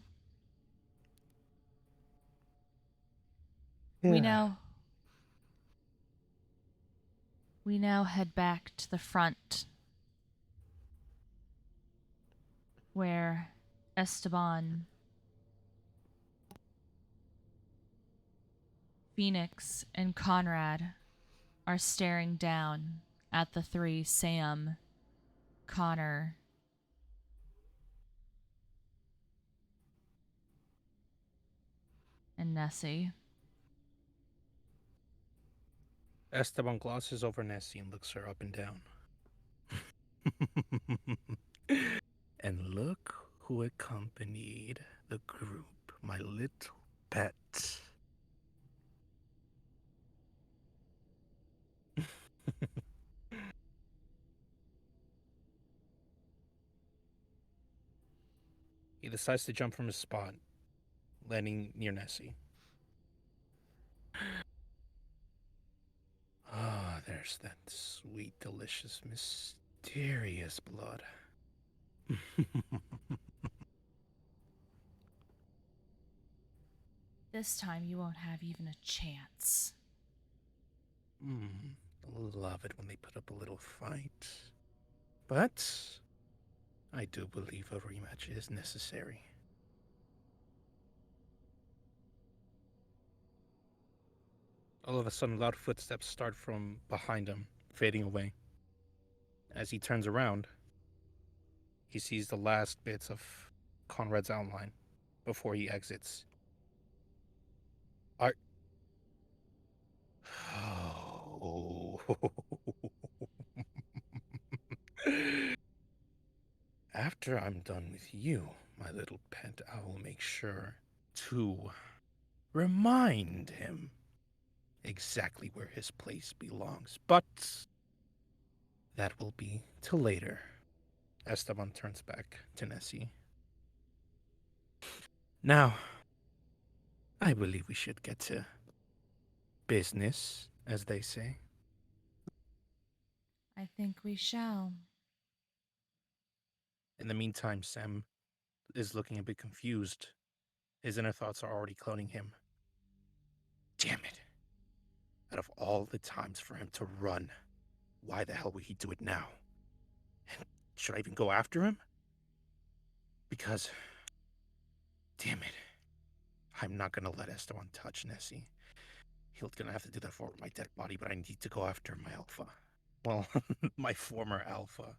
Yeah. We now head back to the front where Esteban, Phoenix, and Conrad are staring down at the three: Sam, Connor, and Nessie. Esteban glosses over Nessie and looks her up and down. And look who accompanied the group, my little pet. He decides to jump from his spot, landing near Nessie. Ah, there's that sweet, delicious, mysterious blood. This time you won't have even a chance. love it when they put up a little fight. But I do believe a rematch is necessary. All of a sudden, loud footsteps start from behind him, fading away. As he turns around, he sees the last bits of Conrad's outline before he exits. Art. Oh. After I'm done with you, my little pet, I will make sure to remind him exactly where his place belongs. But that will be till later. Esteban turns back to Nessi. Now, I believe we should get to business, as they say. I think we shall. In the meantime, Sam is looking a bit confused. His inner thoughts are already cloning him. Damn it. Out of all the times for him to run, why the hell would he do it now? And should I even go after him? Because, damn it, I'm not gonna let Esteban touch Nessi. He's gonna have to do that for my dead body, but I need to go after my alpha. Well, my former alpha.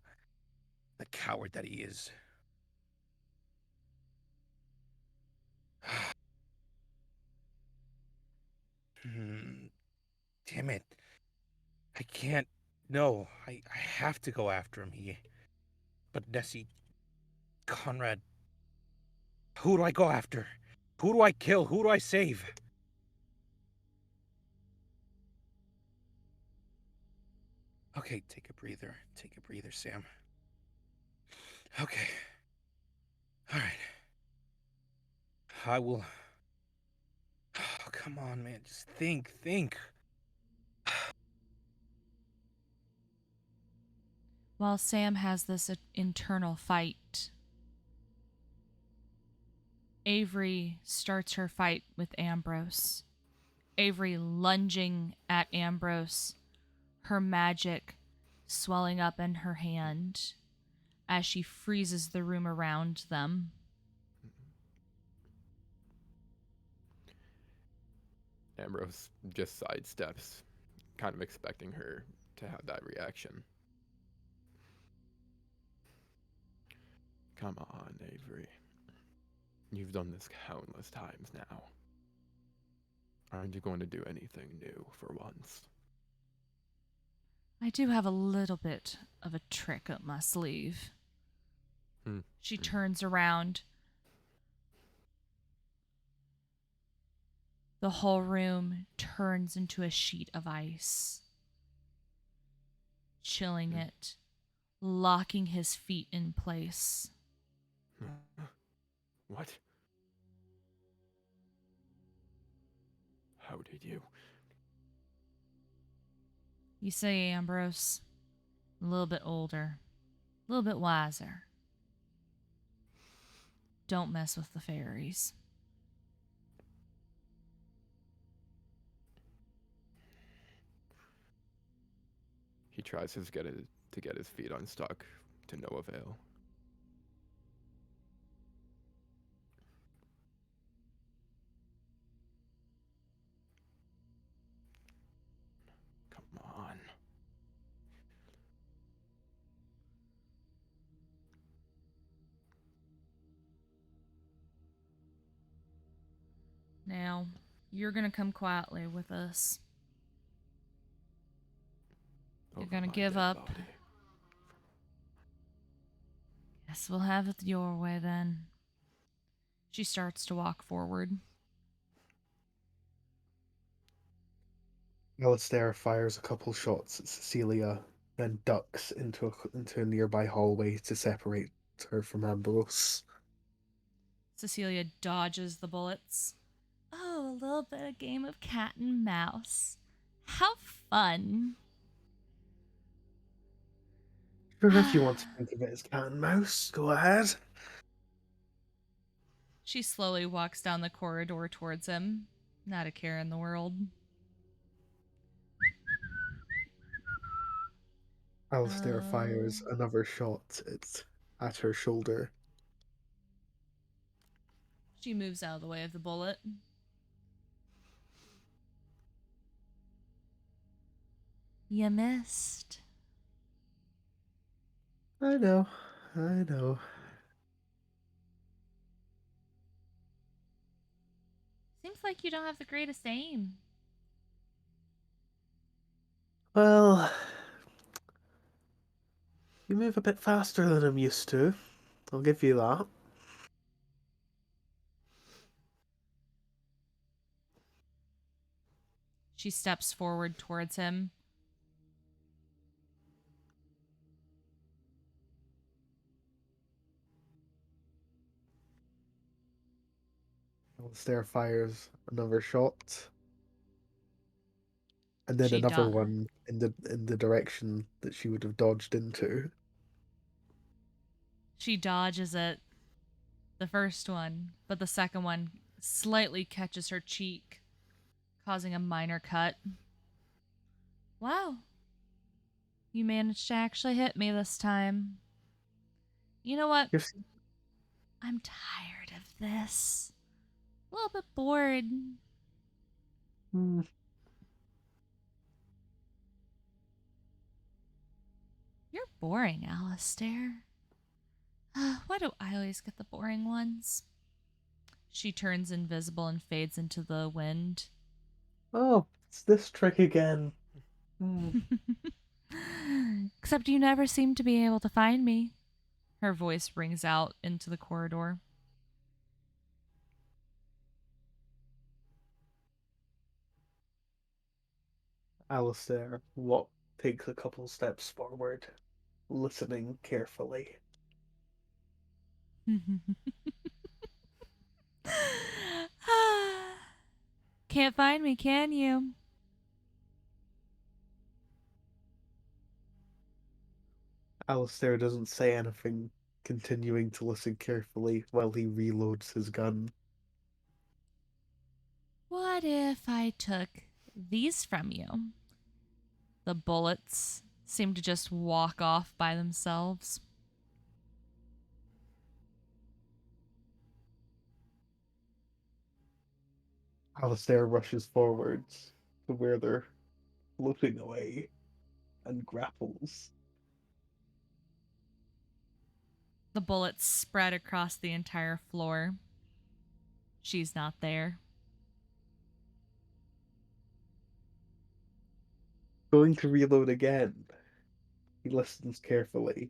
The coward that he is. Damn it. I can't. No, I have to go after him. But Nessi, Conrad, who do I go after? Who do I kill? Who do I save? Okay, take a breather. Take a breather, Sam. Okay. All right. I will. Oh, come on, man. Just think. While Sam has this internal fight, Avery starts her fight with Ambrose. Avery lunging at Ambrose, her magic swelling up in her hand as she freezes the room around them. Ambrose just sidesteps, kind of expecting her to have that reaction. Come on, Avery. You've done this countless times now. Aren't you going to do anything new for once? I do have a little bit of a trick up my sleeve. She turns around. The whole room turns into a sheet of ice, chilling it, locking his feet in place. What? How did you? You say, Ambrose, a little bit older, a little bit wiser. Don't mess with the fairies. He tries to get his feet unstuck, to no avail. Come on. Now, you're going to come quietly with us. You're Over going to my give dead up. body. Guess we'll have it your way then. She starts to walk forward. Alistair fires a couple shots at Cecilia, then ducks into a nearby hallway to separate her from Ambrose. Cecilia dodges the bullets. Oh, a little bit of game of cat and mouse. How fun. Sure, if you want to think of it as cat and mouse, go ahead. She slowly walks down the corridor towards him. Not a care in the world. Alistair fires Oh. another shot at her shoulder. She moves out of the way of the bullet. You missed. I know, I know. Seems like you don't have the greatest aim. Well, you move a bit faster than I'm used to. I'll give you that. She steps forward towards him. Alistair fires another shot, and then She another do- one in the direction that she would have dodged into. she dodges it, the first one, but the second one slightly catches her cheek, causing a minor cut. Wow. You managed to actually hit me this time. You know what? You're, I'm tired of this. A little bit bored. hmm, You're boring, Alistair. Why do I always get the boring ones? She turns invisible and fades into the wind. oh, it's this trick again. Hmm. Except you never seem to be able to find me. Her voice rings out into the corridor. Alistair takes a couple steps forward, listening carefully. Can't find me, can you? Alistair doesn't say anything, continuing to listen carefully while he reloads his gun. What if I took these from you? The bullets seem to just walk off by themselves. Alistair rushes forwards to where they're floating away and grapples. The bullets spread across the entire floor. She's not there. Going to reload again. He listens carefully.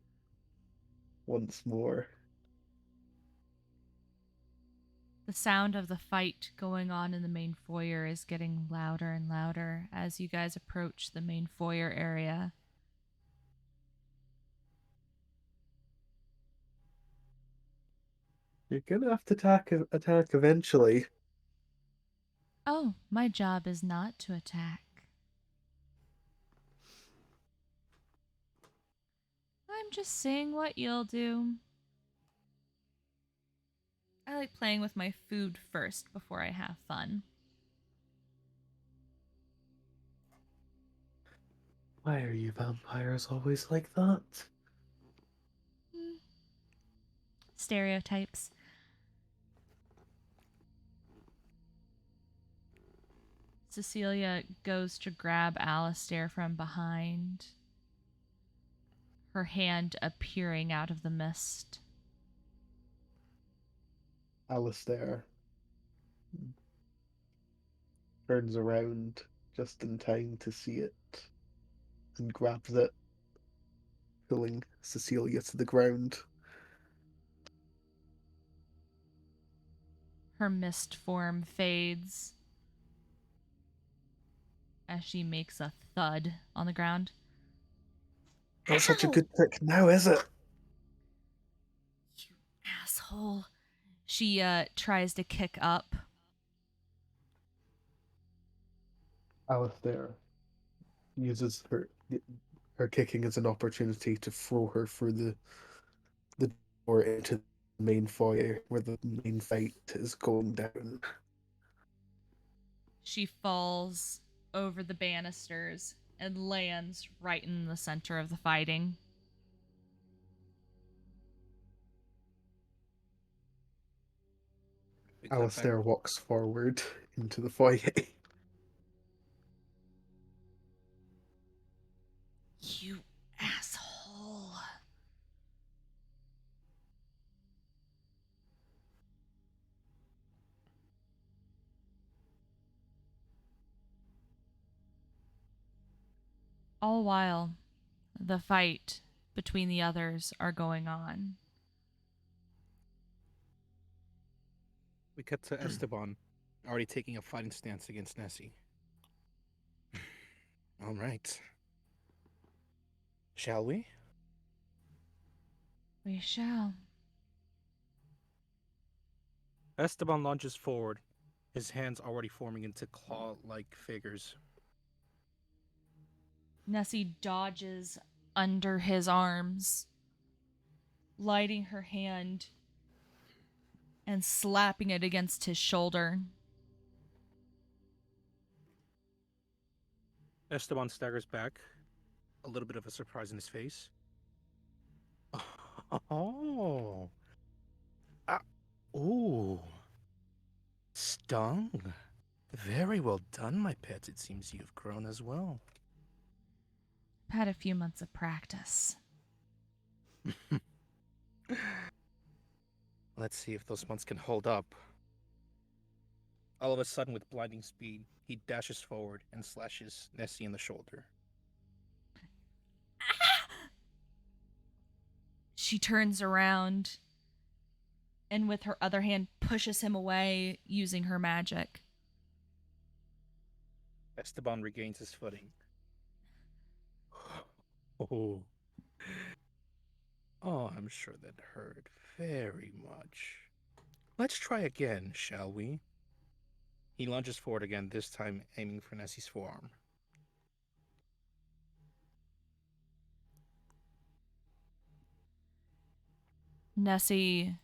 Once more. The sound of the fight going on in the main foyer is getting louder and louder as you guys approach the main foyer area. You're gonna have to attack eventually. Oh, my job is not to attack. I'm just seeing what you'll do. I like playing with my food first before I have fun. Why are you vampires always like that? Stereotypes. Cecilia goes to grab Alistair from behind, her hand appearing out of the mist. Alistair turns around just in time to see it and grabs it, pulling Cecilia to the ground. Her mist form fades as she makes a thud on the ground. Not such a Ow! good trick now, is it? You asshole. She tries to kick up. Alistair uses her kicking as an opportunity to throw her through the door into the main foyer where the main fight is going down. She falls over the banisters, and lands right in the center of the fighting. We cut back. Alistair walks forward into the foyer. You asshole. All while the fight between the others are going on. We cut to Esteban, already taking a fighting stance against Nessi. All right. Shall we? We shall. Esteban lunges forward, his hands already forming into claw-like figures. Nessie dodges under his arms, lighting her hand and slapping it against his shoulder. Esteban staggers back, a little bit of a surprise in his face. Oh. Ooh. Stung. Very well done, my pet. It seems you've grown as well. I've had a few months of practice. Let's see if those months can hold up. All of a sudden, with blinding speed, he dashes forward and slashes Nessie in the shoulder. She turns around and with her other hand pushes him away using her magic. Esteban regains his footing. Oh. Oh, I'm sure that hurt very much. Let's try again, shall we? He lunges forward again, this time aiming for Nessie's forearm. Nessie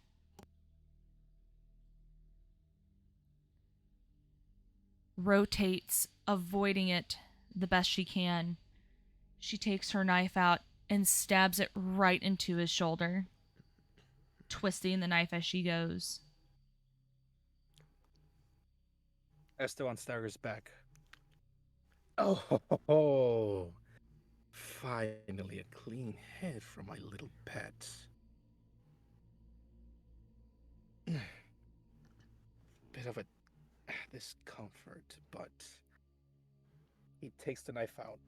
rotates, avoiding it the best she can. She takes her knife out and stabs it right into his shoulder, twisting the knife as she goes. Esteban staggers back. Oh, finally a clean head for my little pet. Bit of a discomfort, but he takes the knife out.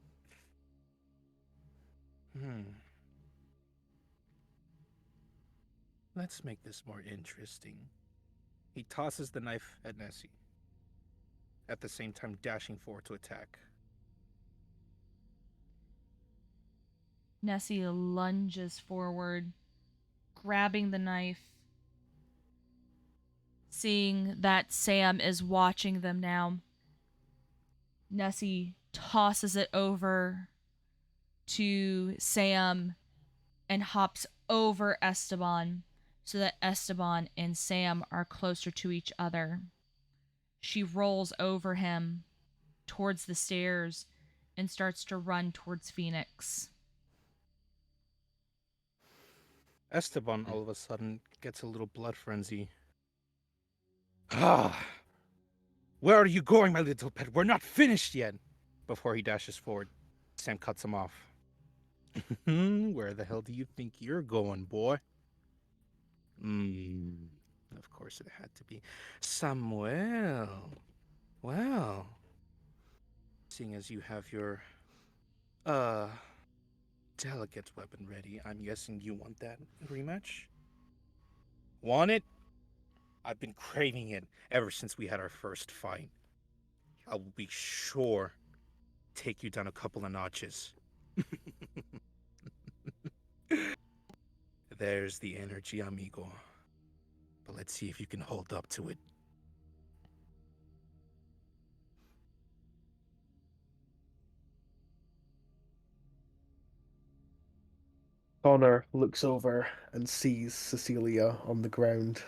Let's make this more interesting. He tosses the knife at Nessie, at the same time dashing forward to attack. Nessie lunges forward, grabbing the knife, seeing that Sam is watching them now. Nessie tosses it over to Sam and hops over Esteban so that Esteban and Sam are closer to each other. She rolls over him towards the stairs and starts to run towards Phoenix. Esteban all of a sudden gets a little blood frenzy. Ah! Where are you going, my little pet? We're not finished yet! Before he dashes forward, Sam cuts him off. Where the hell do you think you're going, boy? Of course it had to be Samuel. Well, seeing as you have your, delicate weapon ready, I'm guessing you want that rematch? Want it? I've been craving it ever since we had our first fight. I will be sure to take you down a couple of notches. There's the energy, amigo. But let's see if you can hold up to it. Connor looks over and sees Cecilia on the ground.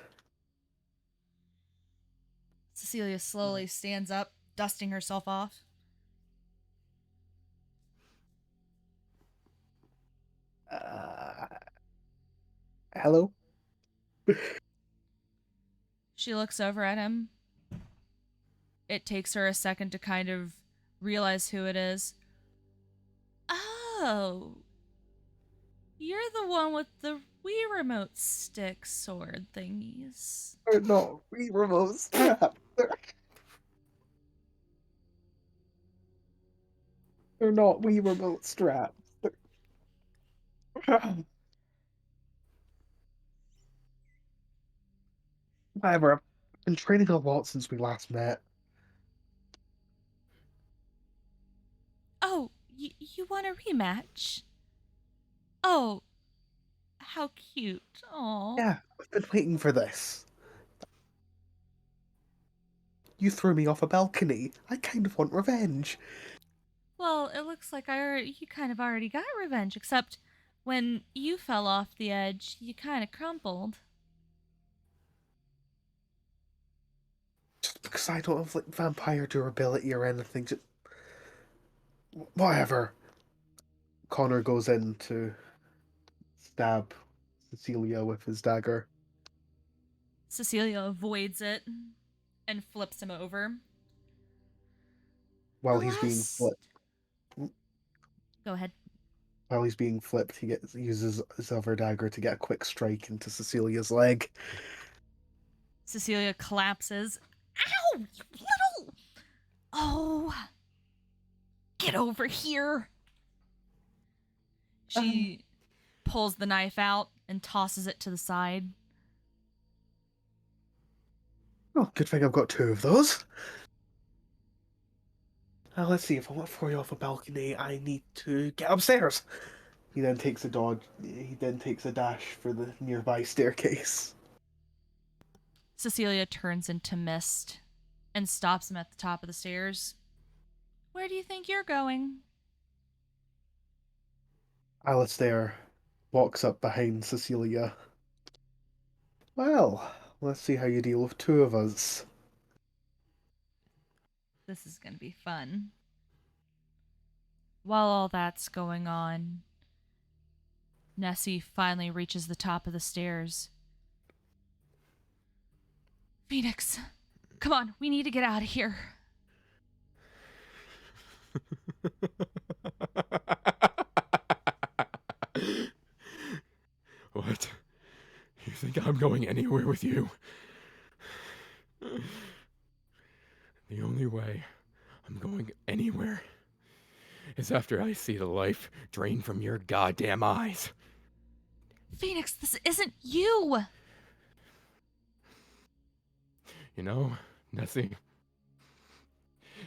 Cecilia slowly stands up, dusting herself off. Uh, hello? She looks over at him. It takes her a second to kind of realize who it is. Oh, you're the one with the Wii remote stick sword thingies. They're not Wii remote straps. They're not Wii remote straps. Whatever. I've been training a lot since we last met. Oh, you want a rematch? Oh, how cute. Oh. Yeah, I've been waiting for this. You threw me off a balcony. I kind of want revenge. Well, it looks like you kind of already got revenge, except when you fell off the edge, you kind of crumpled. Just because I don't have like vampire durability or anything. Just whatever. Connor goes in to stab Cecilia with his dagger. Cecilia avoids it and flips him over. While The he's being last- flipped, Go ahead. he uses his other dagger to get a quick strike into Cecilia's leg. Cecilia collapses. Ow! You little. Oh. Get over here. She pulls the knife out and tosses it to the side. Oh, good thing I've got two of those. Let's see, if I want to throw you off a balcony, I need to get upstairs. He then takes a dash for the nearby staircase. Cecilia turns into mist and stops him at the top of the stairs. Where do you think you're going? Alistair walks up behind Cecilia. Well, let's see how you deal with two of us. This is going to be fun. While all that's going on, Nessie finally reaches the top of the stairs. Phoenix, come on, we need to get out of here. What? You think I'm going anywhere with you? The only way I'm going anywhere is after I see the life drain from your goddamn eyes. Phoenix, this isn't you. You know, Nessie,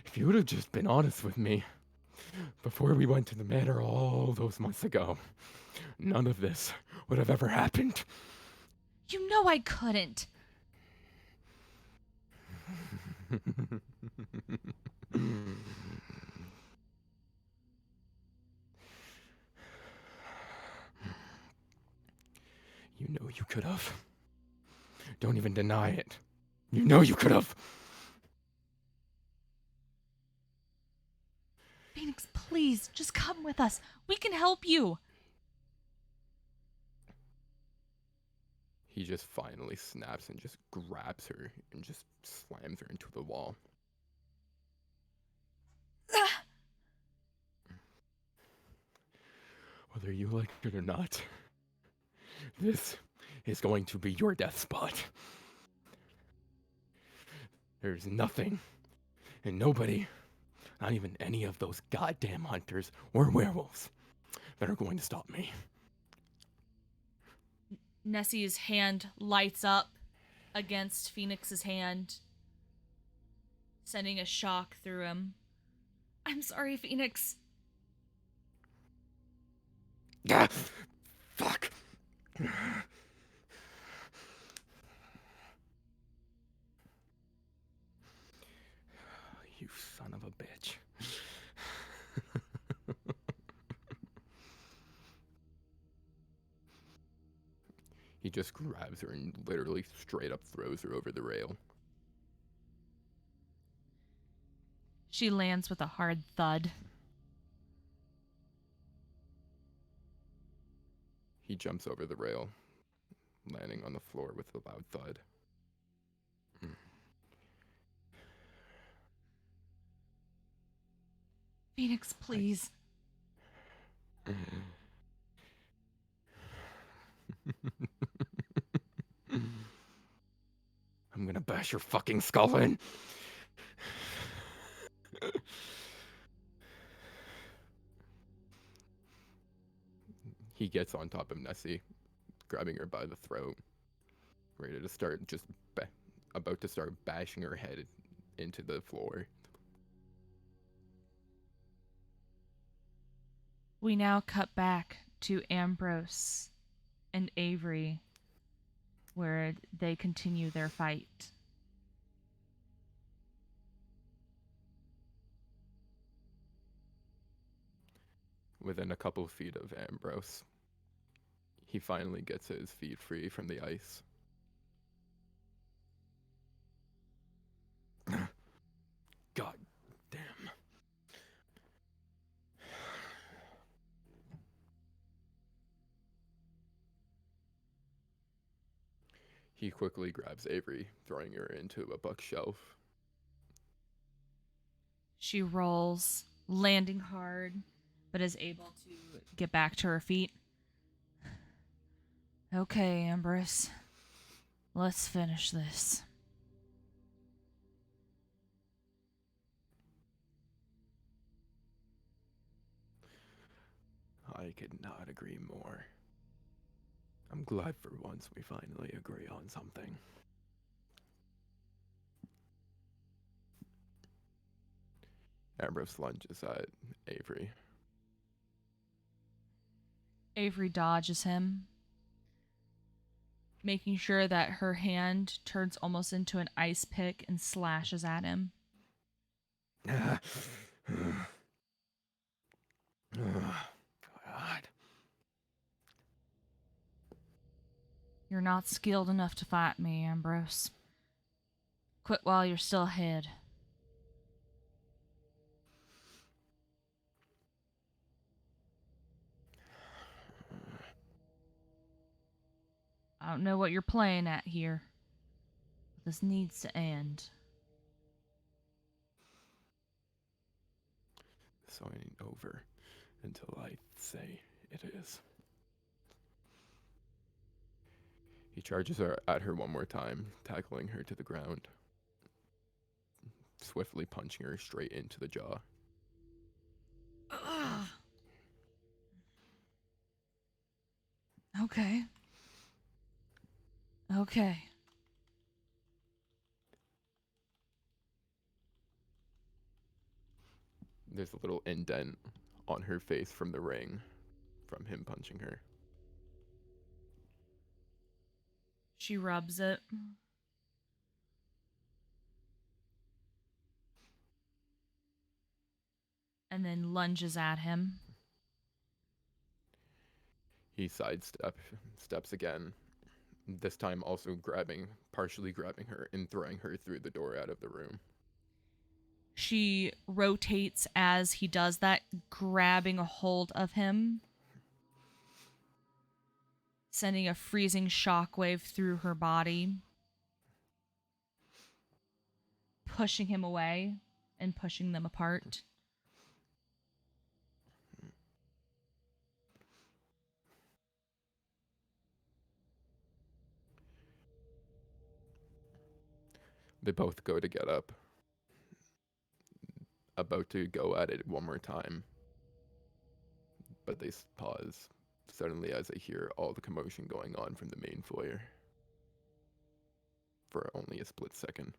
if you would have just been honest with me before we went to the manor all those months ago, none of this would have ever happened. You know I couldn't. You know you could have. Don't even deny it. You know you could have. Phoenix, please, just come with us. We can help you. He just finally snaps and just grabs her and just slams her into the wall. Whether you like it or not, this is going to be your death spot. There's nothing and nobody, not even any of those goddamn hunters or werewolves, that are going to stop me. Nessie's hand lights up against Phoenix's hand, sending a shock through him. I'm sorry, Phoenix. Ah, fuck. You son of a bitch. He just grabs her and literally straight up throws her over the rail. She lands with a hard thud. He jumps over the rail, landing on the floor with a loud thud. Phoenix, please. I'm gonna bash your fucking skull in. He gets on top of Nessie, grabbing her by the throat, ready to start about to start bashing her head into the floor. We now cut back to Ambrose and Avery, where they continue their fight. Within a couple feet of Ambrose, he finally gets his feet free from the ice. God damn. He quickly grabs Avery, throwing her into a bookshelf. She rolls, landing hard, but is able to get back to her feet. Okay, Ambrose. Let's finish this. I could not agree more. I'm glad for once we finally agree on something. Ambrose lunges at Avery. Avery dodges him, making sure that her hand turns almost into an ice pick and slashes at him. God. You're not skilled enough to fight me, Ambrose. Quit while you're still ahead. I don't know what you're playing at here, but this needs to end. So it ain't over until I say it is. He charges her at her one more time, tackling her to the ground, swiftly punching her straight into the jaw. Ugh. Okay. Okay. There's a little indent on her face from the ring, from him punching her. She rubs it. And then lunges at him. He steps again, this time also partially grabbing her and throwing her through the door out of the room. She rotates as he does that, grabbing a hold of him, sending a freezing shockwave through her body, pushing him away and pushing them apart. They both go to get up, about to go at it one more time, but they pause suddenly as they hear all the commotion going on from the main foyer for only a split second.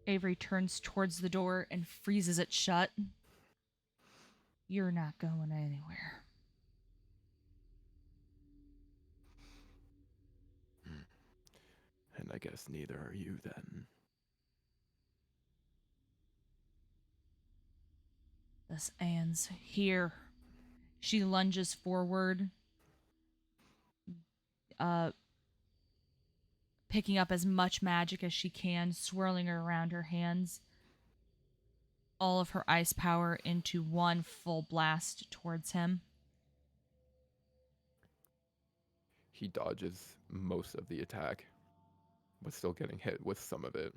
Avery turns towards the door and freezes it shut. You're not going anywhere. And I guess neither are you then. This ends here. She lunges forward, picking up as much magic as she can, swirling her around her hands, all of her ice power into one full blast towards him. He dodges most of the attack, but still getting hit with some of it.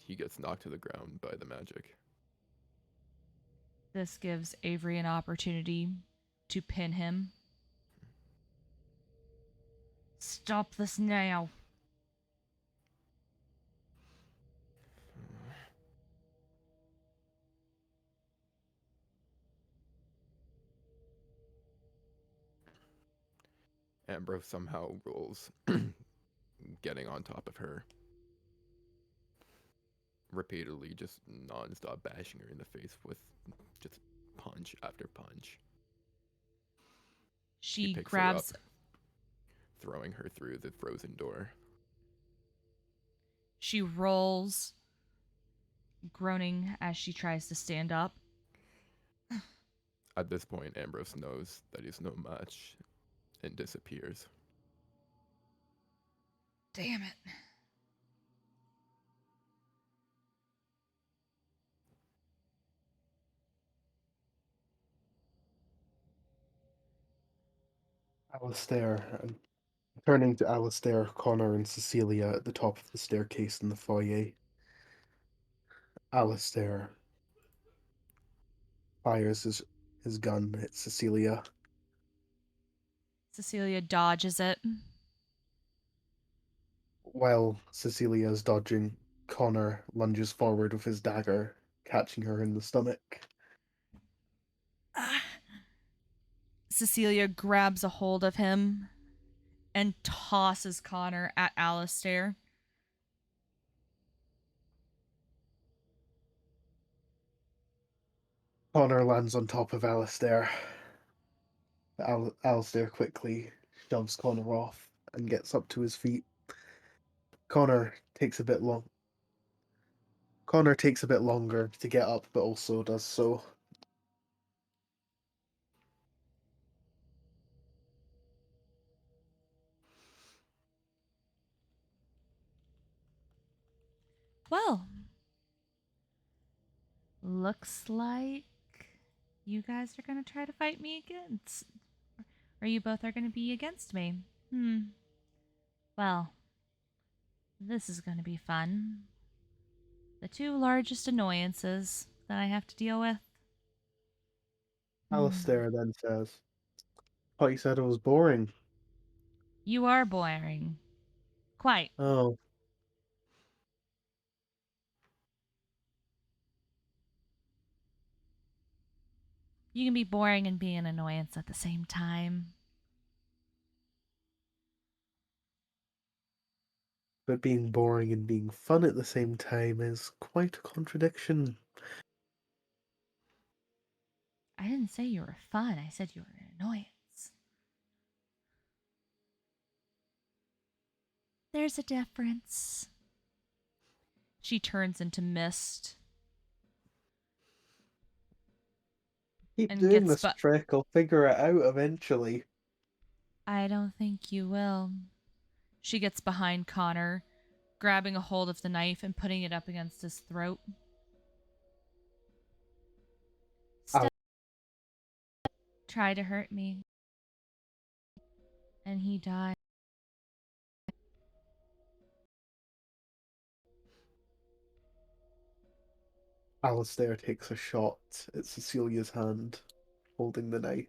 He gets knocked to the ground by the magic. This gives Avery an opportunity to pin him. Stop this now. Ambrose somehow rolls, getting on top of her, repeatedly just non-stop bashing her in the face with just punch after punch. He She picks grabs. her up, throwing her through the frozen door. She rolls, groaning as she tries to stand up. At this point, Ambrose knows that he's no match and disappears. Damn it. Alistair, and turning to Alistair, Connor, and Cecilia at the top of the staircase in the foyer. Alistair fires his gun at Cecilia. Cecilia dodges it. While Cecilia is dodging, Connor lunges forward with his dagger, catching her in the stomach. Cecilia grabs a hold of him and tosses Connor at Alistair. Connor lands on top of Alistair. Alistair quickly shoves Connor off and gets up to his feet. Connor takes a bit longer to get up, but also does so. Well, looks like you guys are going to try to fight me against. Or you both are going to be against me. Well, this is going to be fun. The two largest annoyances that I have to deal with. Alistair then says, "Thought you said it was boring." You are boring. Quite. Oh, You can be boring and be an annoyance at the same time. but being boring and being fun at the same time is quite a contradiction. I didn't say you were fun. I said you were an annoyance. There's a difference. She turns into mist Keep and doing gets this trick, I'll figure it out eventually. I don't think you will. She gets behind Connor, grabbing a hold of the knife and putting it up against his throat. Step tried to hurt me, and he died. Alistair takes a shot at Cecilia's hand, holding the knife.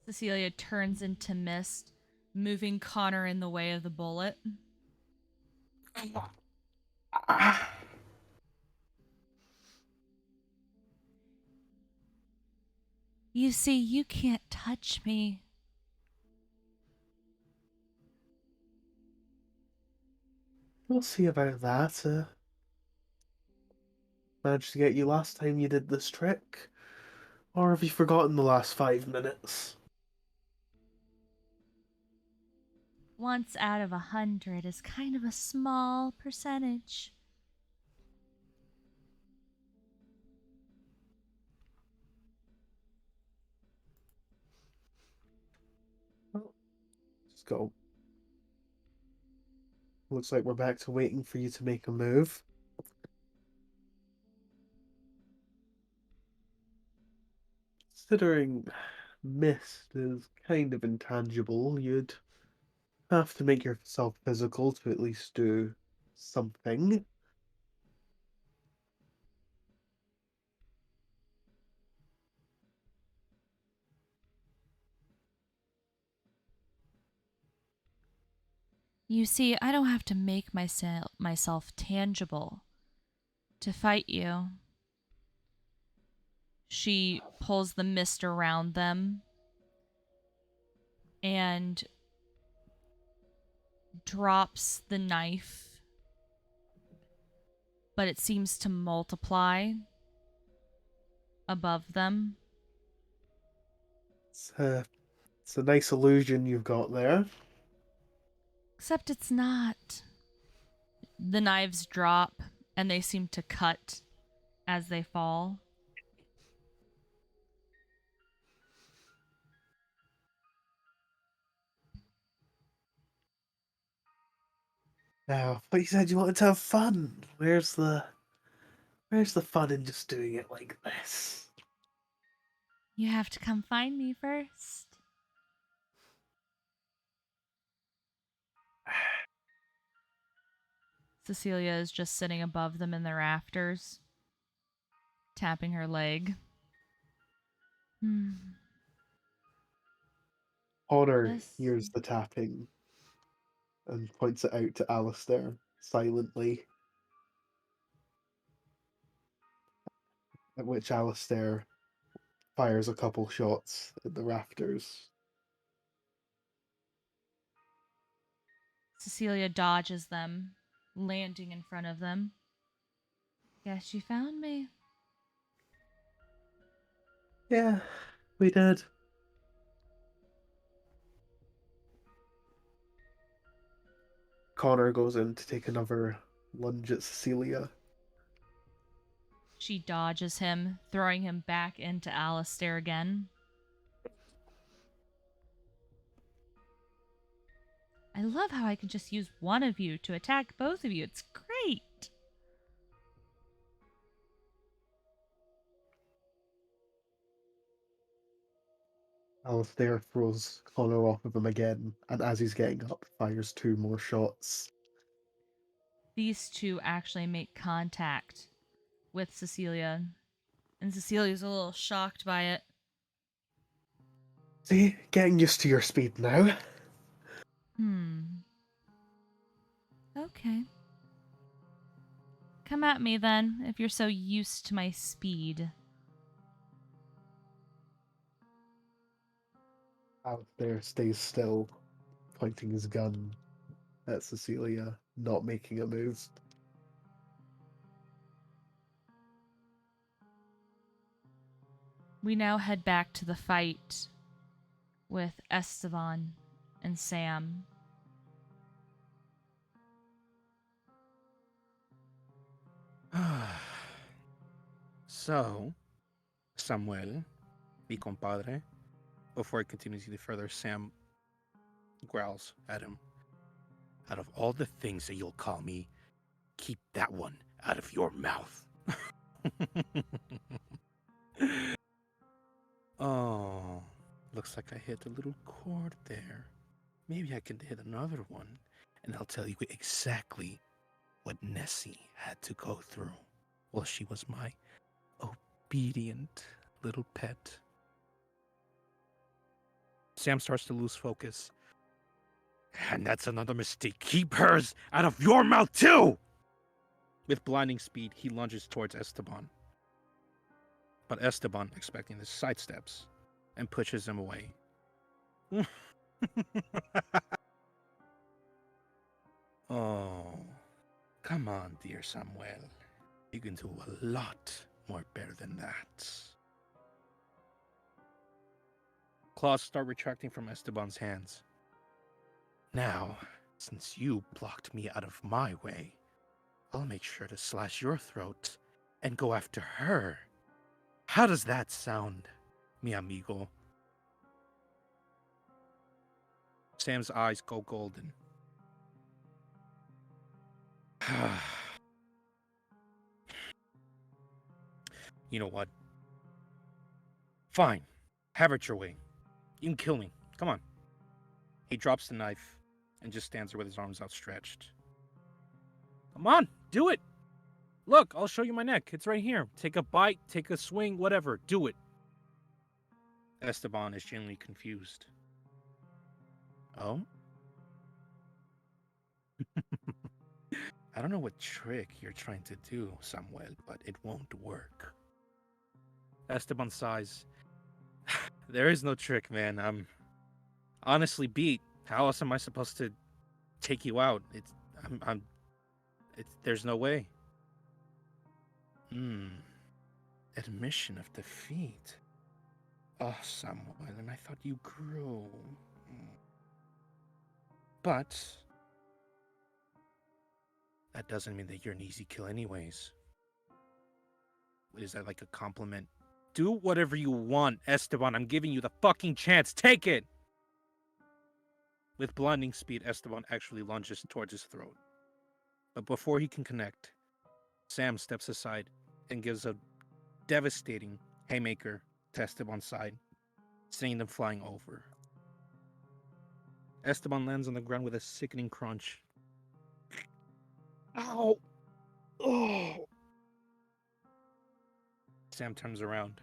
Cecilia turns into mist, moving Connor in the way of the bullet. You see, you can't touch me. We'll see about that. Managed to get you last time you did this trick? Or have you forgotten the last 5 minutes? Once out of 100 is kind of a small percentage. Well, just go. looks like we're back to waiting for you to make a move. Considering mist is kind of intangible, you'd have to make yourself physical to at least do something. You see, I don't have to make myself tangible to fight you. She pulls the mist around them and drops the knife, but it seems to multiply above them. It's a nice illusion you've got there. Except it's not. The knives drop and they seem to cut as they fall. Now, but you said you wanted to have fun. Where's the fun in just doing it like this? You have to come find me first. Cecilia is just sitting above them in the rafters, tapping her leg. Honor Yes. hears the tapping and points it out to Alistair silently. At which Alistair fires a couple shots at the rafters. Cecilia dodges them, landing in front of them. Guess you found me. Yeah, we did. Connor goes in to take another lunge at Cecilia. She dodges him, throwing him back into Alistair again. I love how I can just use one of you to attack both of you. It's great. Alistair throws Connor off of him again, and as he's getting up, fires 2 more shots. These two actually make contact with Cecilia, and Cecilia's a little shocked by it. See, getting used to your speed now. Okay. Come at me then, if you're so used to my speed. Alistair stays still, pointing his gun at Cecilia, not making a move. We now head back to the fight with Esteban and Sam. So, Samuel, mi compadre, before he continues any further, Sam growls at him. Out of all the things that you'll call me, keep that one out of your mouth. Oh, looks like I hit a little chord there. Maybe I can hit another one, and I'll tell you exactly what Nessi had to go through while she was my obedient little pet. Sam starts to lose focus. And that's another mistake. Keep hers out of your mouth too! With blinding speed, he lunges towards Esteban. But Esteban, expecting this, sidesteps and pushes him away. Oh, come on, dear Samuel. You can do a lot more better than that. Claws start retracting from Esteban's hands. Now, since you blocked me out of my way, I'll make sure to slash your throat and go after her. How does that sound, mi amigo? Sam's eyes go golden. You know what? Fine. Have it your way. You can kill me. Come on. He drops the knife and just stands there with his arms outstretched. Come on, do it. Look, I'll show you my neck. It's right here. Take a bite, take a swing, whatever. Do it. Esteban is genuinely confused. Oh? I don't know what trick you're trying to do, Samuel, but it won't work. Esteban sighs. There is no trick, man. I'm honestly beat. How else am I supposed to take you out? There's no way. Admission of defeat. Oh, Samuel, and I thought you grew. But that doesn't mean that you're an easy kill anyways. Is that like a compliment? Do whatever you want, Esteban. I'm giving you the fucking chance. Take it! With blinding speed, Esteban actually lunges towards his throat. But before he can connect, Sam steps aside and gives a devastating haymaker to Esteban's side, sending them flying over. Esteban lands on the ground with a sickening crunch. Ow! Oh! Sam turns around.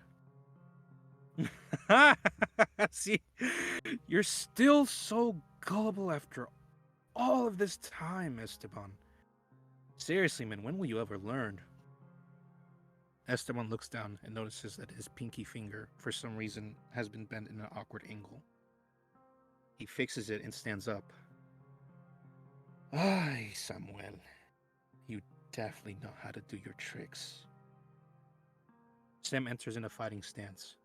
See, you're still so gullible after all of this time, Esteban. Seriously, man, when will you ever learn? Esteban looks down and notices that his pinky finger, for some reason, has been bent in an awkward angle. He fixes it and stands up. Ay, Samuel. You definitely know how to do your tricks. Sam enters in a fighting stance.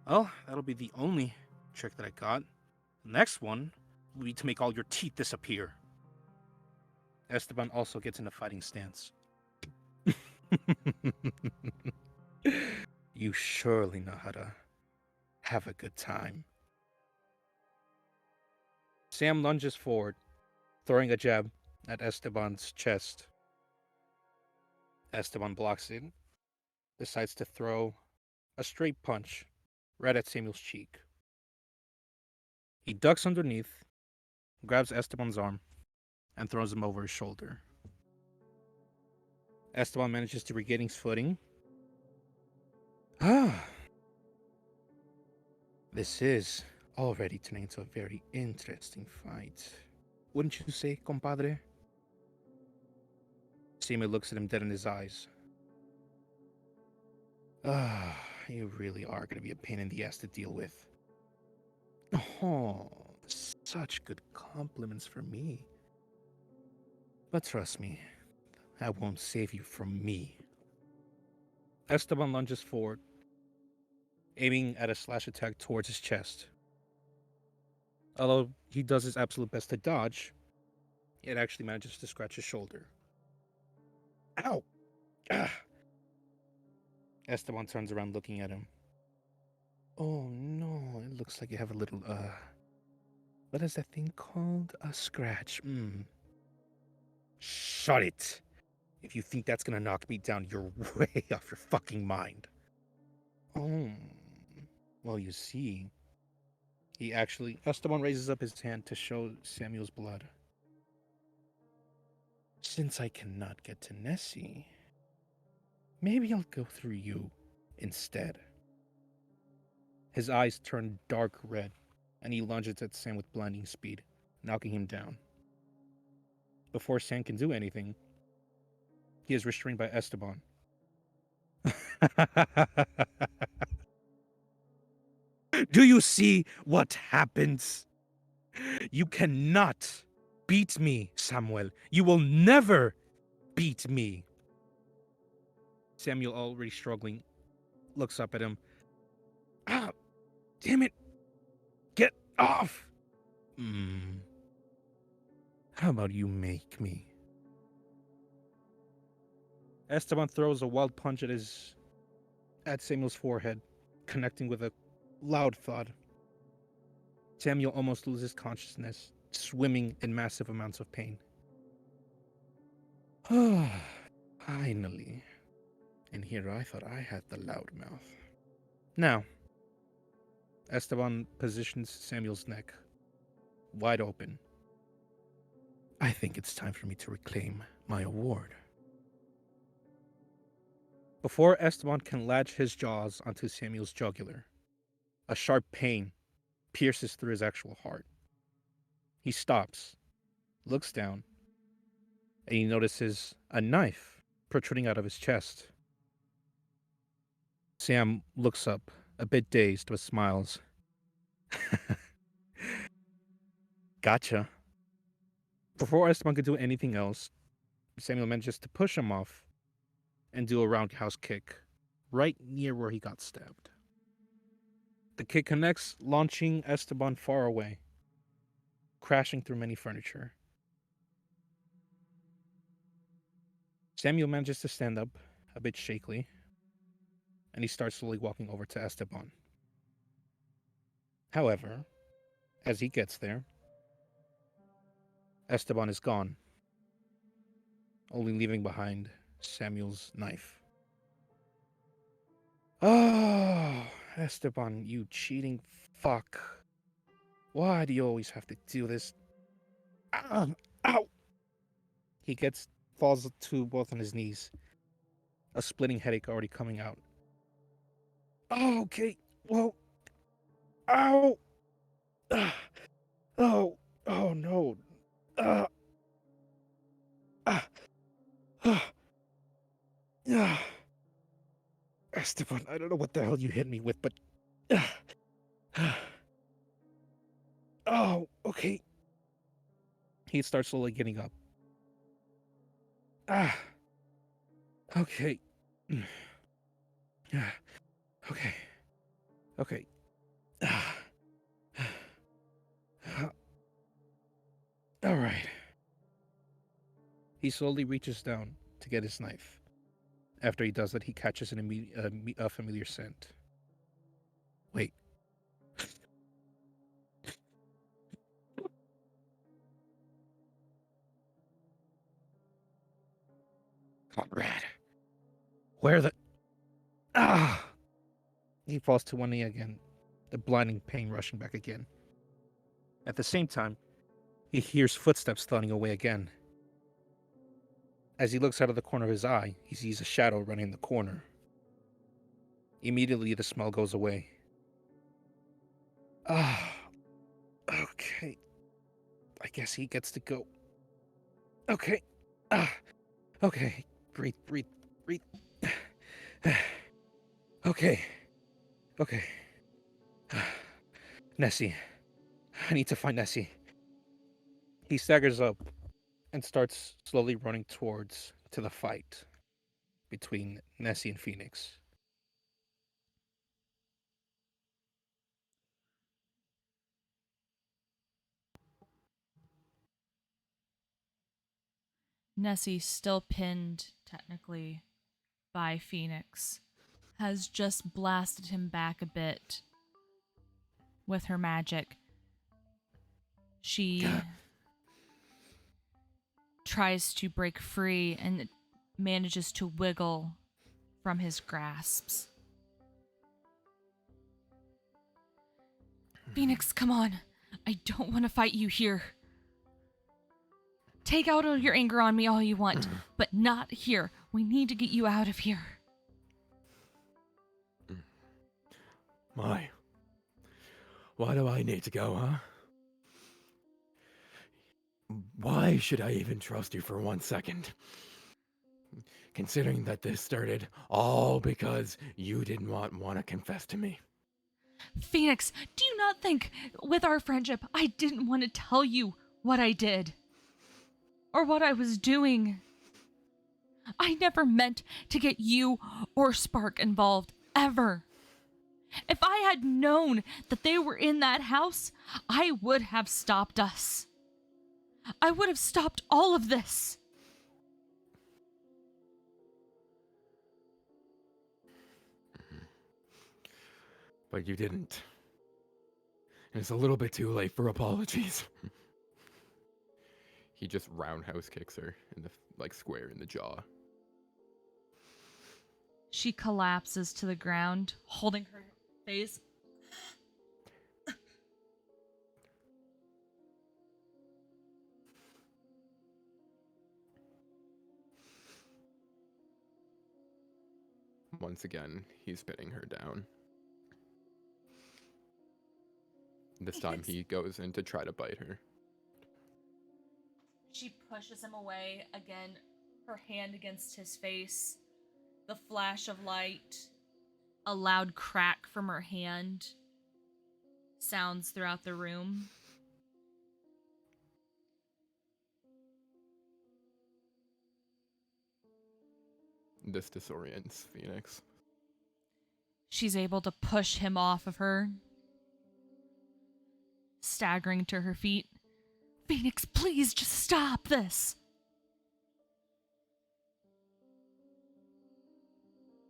Well, that'll be the only trick that I got. The next one will be to make all your teeth disappear. Esteban also gets in a fighting stance. You surely know how to have a good time. Sam lunges forward, throwing a jab at Esteban's chest. Esteban blocks it, decides to throw a straight punch right at Samuel's cheek. He ducks underneath, grabs Esteban's arm, and throws him over his shoulder. Esteban manages to regain his footing. This is already turning into a very interesting fight. Wouldn't you say, compadre? Samuel looks at him dead in his eyes. You really are going to be a pain in the ass to deal with. Oh, such good compliments for me. But trust me, that won't save you from me. Esteban lunges forward, aiming at a slash attack towards his chest. Although he does his absolute best to dodge, it actually manages to scratch his shoulder. Ow! Ah. Esteban turns around looking at him. Oh no, it looks like you have a little, what is that thing called? A scratch. Shut it! If you think that's gonna knock me down, you're way off your fucking mind. Oh, well, you see, Esteban raises up his hand to show Samuel's blood. Since I cannot get to Nessi, maybe I'll go through you instead. His eyes turn dark red, and he lunges at Sam with blinding speed, knocking him down. Before Sam can do anything, he is restrained by Esteban. Do you see what happens? You cannot beat me, Samuel. You will never beat me. Samuel, already struggling, looks up at him. Ah, damn it. Get off. How about you make me? Esteban throws a wild punch at Samuel's forehead, connecting with a loud thud. Samuel almost loses consciousness, swimming in massive amounts of pain. Finally. And here I thought I had the loud mouth. Now, Esteban positions Samuel's neck wide open. I think it's time for me to reclaim my award. Before Esteban can latch his jaws onto Samuel's jugular, a sharp pain pierces through his actual heart. He stops, looks down, and he notices a knife protruding out of his chest. Sam looks up, a bit dazed, but smiles. Gotcha. Before Esteban could do anything else, Samuel manages to push him off and do a roundhouse kick right near where he got stabbed. The kick connects, launching Esteban far away, crashing through many furniture. Samuel manages to stand up, a bit shakily, and he starts slowly walking over to Esteban. However, as he gets there, Esteban is gone, only leaving behind Samuel's knife. Oh, Esteban, you cheating fuck. Why do you always have to do this? Ow! He falls to both on his knees, a splitting headache already coming out. Oh, okay, well, ow! Oh, oh no. Uh, Esteban, I don't know what the hell you hit me with, but... Oh, okay. He starts slowly getting up. Okay. Okay. Okay. All right. He slowly reaches down to get his knife. After he does that, he catches a familiar scent. Wait. Conrad. Where the... Ah! He falls to one knee again, the blinding pain rushing back again. At the same time, he hears footsteps thudding away again. As he looks out of the corner of his eye, he sees a shadow running in the corner. Immediately, the smell goes away. Okay. I guess he gets to go. Okay. Okay. Breathe. Okay. Nessi. I need to find Nessi. He staggers up and starts slowly running to the fight between Nessi and Phoenix. Nessie, still pinned technically by Phoenix, has just blasted him back a bit with her magic. She tries to break free and manages to wiggle from his grasps. Phoenix, come on. I don't want to fight you here. Take out all your anger on me all you want, but not here. We need to get you out of here. Why do I need to go, huh? Why should I even trust you for 1 second? Considering that this started all because you didn't want to confess to me. Phoenix, do you not think with our friendship I didn't want to tell you what I did? Or what I was doing? I never meant to get you or Spark involved, ever. If I had known that they were in that house, I would have stopped us. I would have stopped all of this. But you didn't. And it's a little bit too late for apologies. He just roundhouse kicks her in the square in the jaw. She collapses to the ground, holding her face. Once again, he's pinning her down. This time he goes in to try to bite her. She pushes him away, again, her hand against his face. The flash of light, a loud crack from her hand, sounds throughout the room. This disorients Phoenix. She's able to push him off of her, staggering to her feet. Phoenix, please just stop this.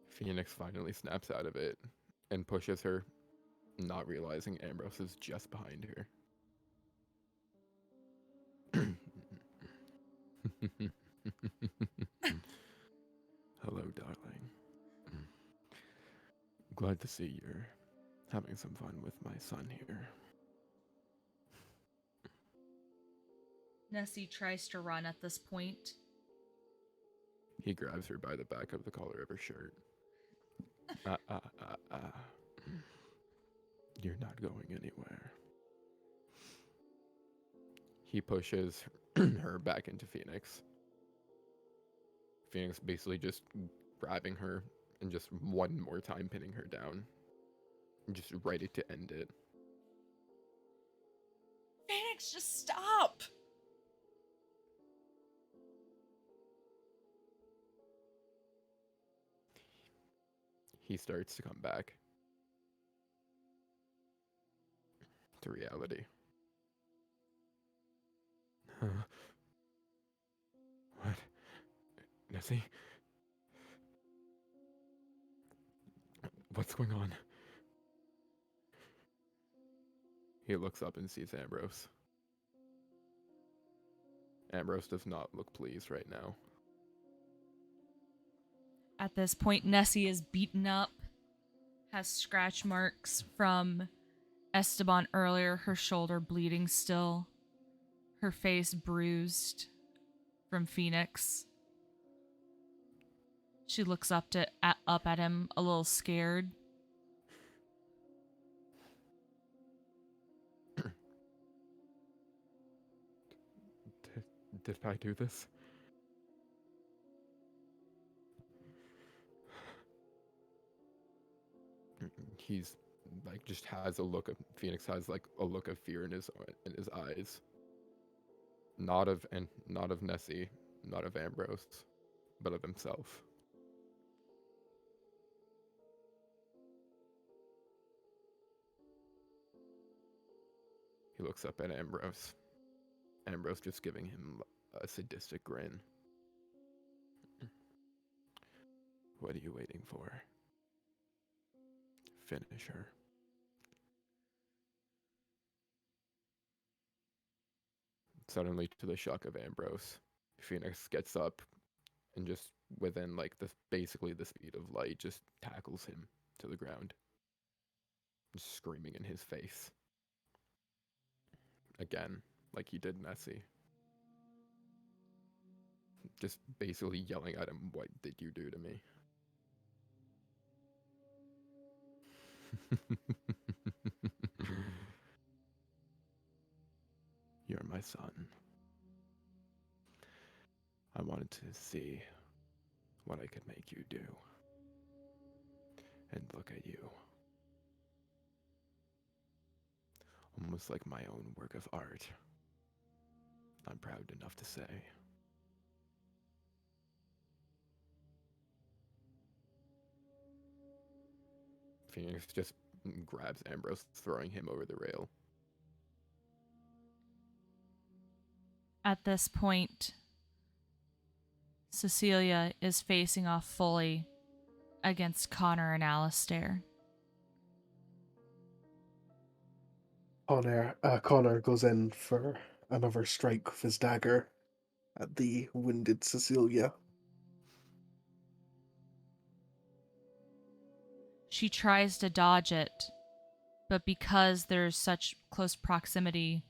Phoenix finally snaps out of it and pushes her, not realizing Ambrose is just behind her. Hello, darling. Glad to see you're having some fun with my son here. Nessie tries to run at this point. He grabs her by the back of the collar of her shirt. You're not going anywhere. He pushes her back into Phoenix. Phoenix basically just grabbing her and just one more time pinning her down. Just ready to end it. Phoenix, just stop! He starts to come back to reality. Huh? What? Nessie? What's going on? He looks up and sees Ambrose. Ambrose does not look pleased right now. At this point, Nessie is beaten up, has scratch marks from Esteban earlier, her shoulder bleeding still, her face bruised from Phoenix. She looks up at him, a little scared. Did I do this? He's just has a look of Phoenix has a look of fear in his eyes. Not of Nessie, not of Ambrose, but of himself. He looks up at Ambrose. Ambrose just giving him a sadistic grin. What are you waiting for? Finish her. Suddenly, to the shock of Ambrose, Phoenix gets up and just within basically the speed of light, just tackles him to the ground, just screaming in his face. Again, like he did Nessie. Just basically yelling at him, "What did you do to me?" You're my son. I wanted to see what I could make you do. And look at you. Almost like my own work of art. I'm proud enough to say. Phoenix just grabs Ambrose, throwing him over the rail. At this point, Cecilia is facing off fully against Connor and Alistair. Connor goes in for another strike with his dagger at the wounded Cecilia. She tries to dodge it, but because there's such close proximity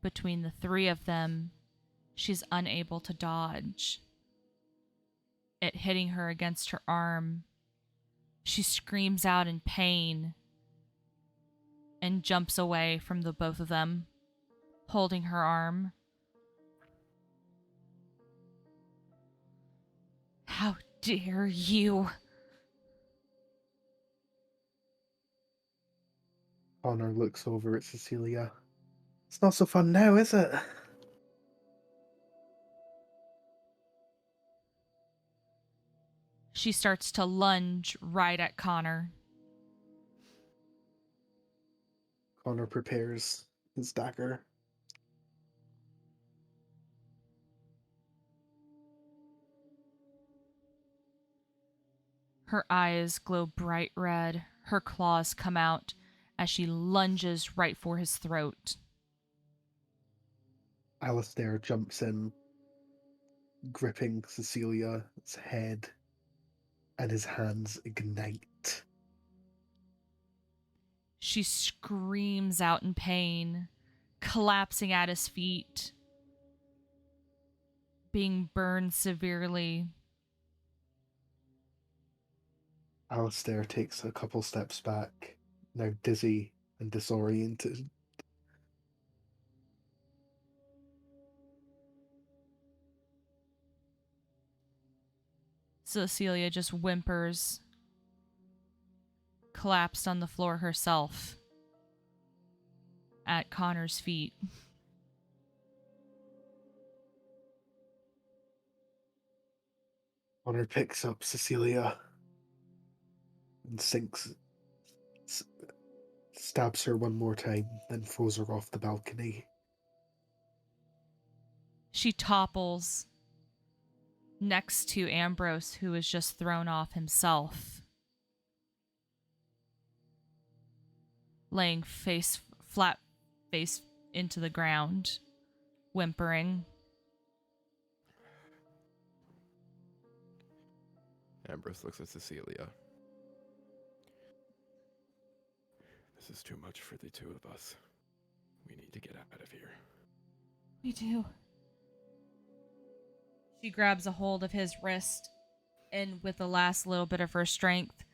between the three of them, she's unable to dodge. It hitting her against her arm. She screams out in pain and jumps away from the both of them, holding her arm. How dare you? Connor looks over at Cecilia. It's not so fun now, is it? She starts to lunge right at Connor. Connor prepares his dagger. Her eyes glow bright red. Her claws come out as she lunges right for his throat. Alistair jumps in, gripping Cecilia's head, and his hands ignite. She screams out in pain, collapsing at his feet, being burned severely. Alistair takes a couple steps back, now dizzy and disoriented. Cecilia just whimpers, collapsed on the floor herself at Connor's feet. Connor picks up Cecilia and stabs her one more time, then throws her off the balcony. She topples next to Ambrose, who is just thrown off himself, laying flat face into the ground, whimpering. Ambrose looks at Cecilia. This is too much for the two of us. We need to get out of here. Me too. She grabs a hold of his wrist and, with the last little bit of her strength,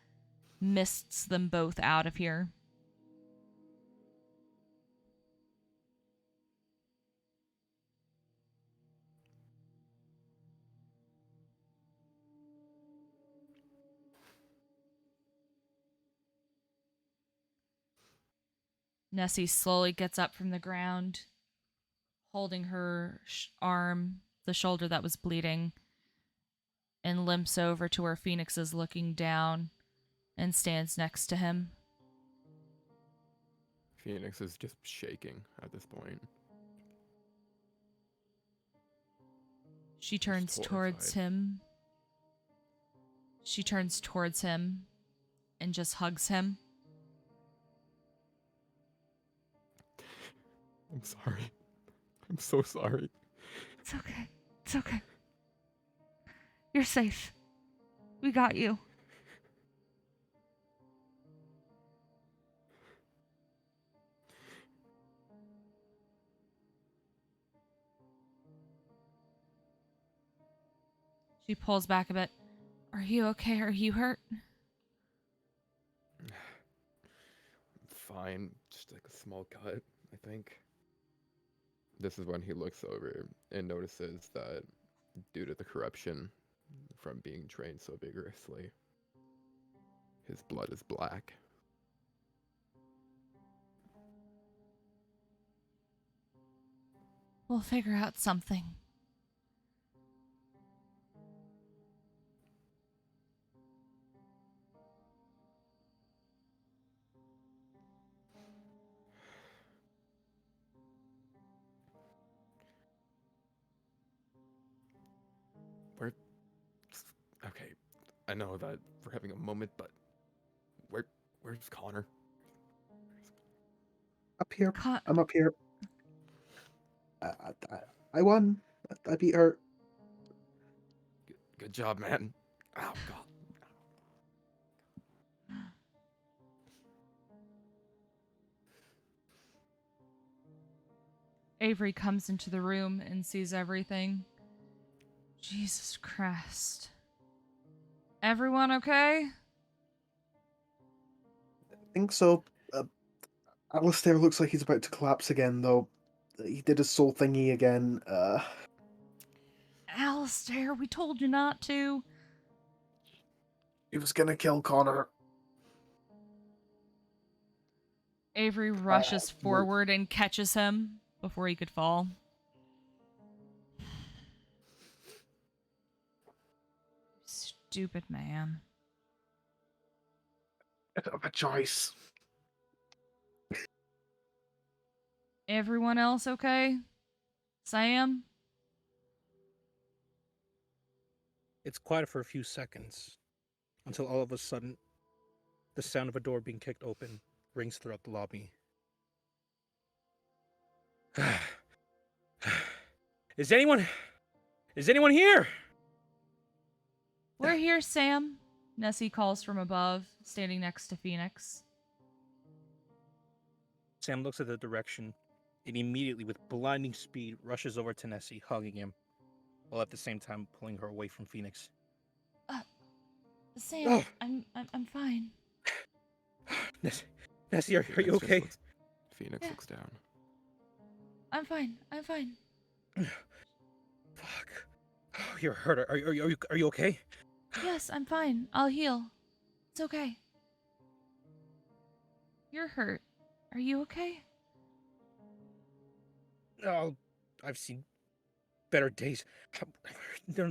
mists them both out of here. Nessie slowly gets up from the ground, holding her arm, the shoulder that was bleeding, and limps over to where Phoenix is looking down and stands next to him. Phoenix is just shaking at this point. She turns Just towards horrified. him. She turns towards him and just hugs him. I'm sorry. I'm so sorry. It's okay. It's okay. You're safe. We got you. She pulls back a bit. Are you okay? Are you hurt? Fine. Just like a small cut, I think. This is when he looks over and notices that due to the corruption from being trained so vigorously, his blood is black. We'll figure out something. Okay, I know that we're having a moment, but where's Connor? Up here. Con- I'm up here. I won. I beat her. Good job, man. Oh, God. Avery comes into the room and sees everything. Jesus Christ. Everyone okay? I think so. Alistair looks like he's about to collapse again, though. He did his soul thingy again. Alistair, we told you not to. He was gonna kill Connor. Avery rushes well- forward and catches him before he could fall. Stupid man. I don't have a choice. Everyone else okay? Sam? It's quiet for a few seconds, until all of a sudden, the sound of a door being kicked open rings throughout the lobby. Is anyone here? We're here, Sam. Nessie calls from above, standing next to Phoenix. Sam looks at the direction and immediately, with blinding speed, rushes over to Nessie, hugging him, while at the same time pulling her away from Phoenix. Sam, Oh. I'm fine. Nessie, are you Phoenix just okay? Phoenix Yeah. looks down. I'm fine. Fuck. Oh, you're hurt. Are you okay? Yes, I'm fine. I'll heal. It's okay. You're hurt. Are you okay? Oh, I've seen better days. No.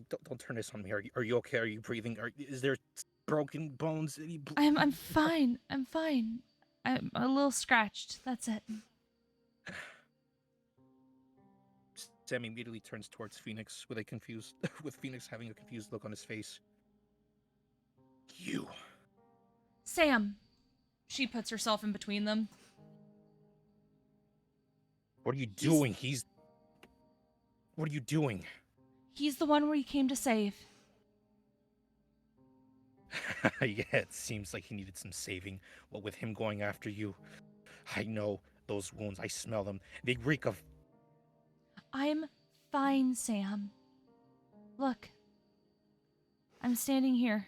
Don't turn this on me. Are you okay? Are you breathing? Is there broken bones? I'm fine. I'm fine. I'm a little scratched. That's it. Sam immediately turns towards Phoenix with Phoenix having a confused look on his face. You. Sam. She puts herself in between them. What are you doing? What are you doing? He's the one we came to save. Yeah, it seems like he needed some saving. What with him going after you? I know those wounds. I smell them. They reek of... I'm fine, Sam. Look. I'm standing here.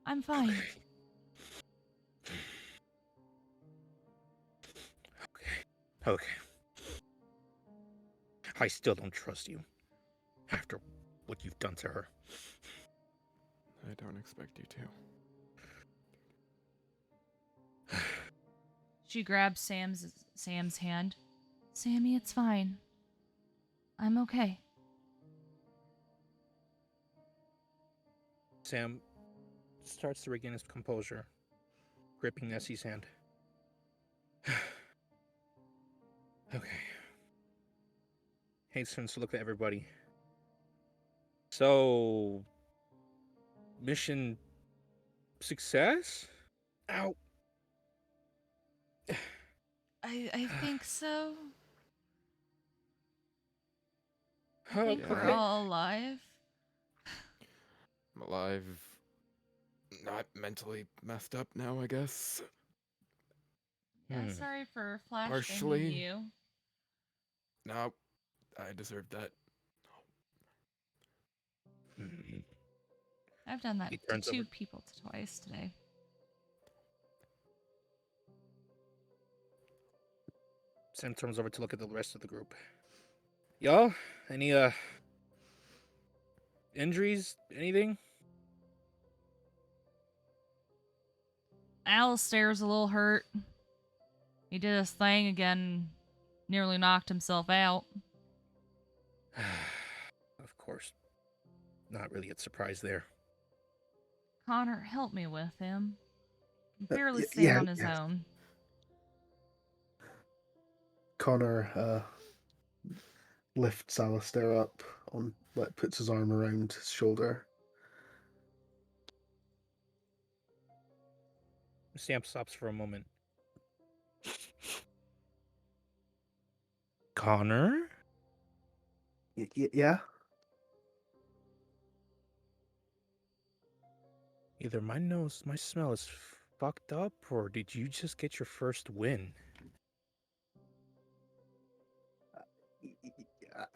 I'm fine. Okay. I still don't trust you. After what you've done to her. I don't expect you to. She grabs Sam's hand. Sammy, it's fine. I'm okay. Sam starts to regain his composure, gripping Nessie's hand. Okay. Hayes turns to look at everybody. So, mission success? Ow. I think so. I think we're Okay. all alive. I'm alive. Not mentally messed up now, I guess. Yeah, sorry for flash Partially. banging you. No, I deserve that. I've done that He to turns two over. people twice today. Sam turns over to look at the rest of the group. Y'all, any injuries? Anything? Alistair's a little hurt. He did his thing again, nearly knocked himself out. Of course. Not really a surprise there. Connor, help me with him. He can barely y- stand yeah, on his yeah. own. Connor lifts Alistair up puts his arm around his shoulder. Sam stops for a moment. Connor? Yeah? Either my smell is fucked up, or did you just get your first win?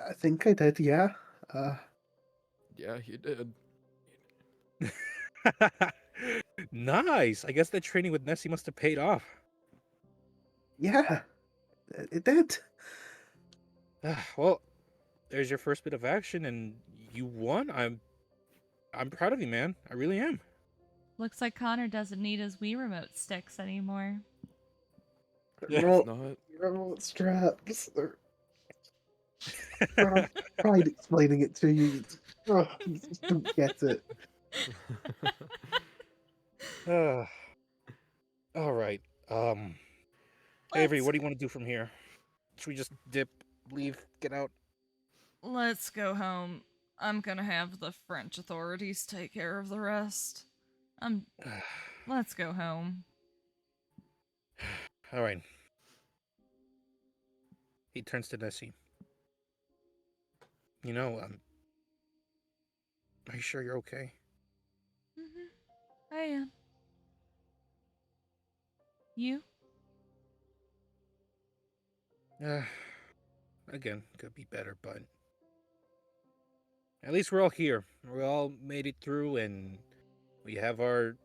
I think I did, yeah. Yeah, he did. Nice. I guess that training with Nessie must have paid off. Yeah, it did. Well, there's your first bit of action, and you won. I'm proud of you, man. I really am. Looks like Connor doesn't need his Wii remote sticks anymore. No, It's not. remote straps. I tried explaining it to you. You just don't get it. All right. Avery, what do you want to do from here? Should we just dip, leave, get out? Let's go home. I'm gonna have the French authorities take care of the rest. Let's go home. All right. He turns to Nessie. You know, are you sure you're okay? I am. You? Again, could be better, but at least we're all here. We all made it through, and we have our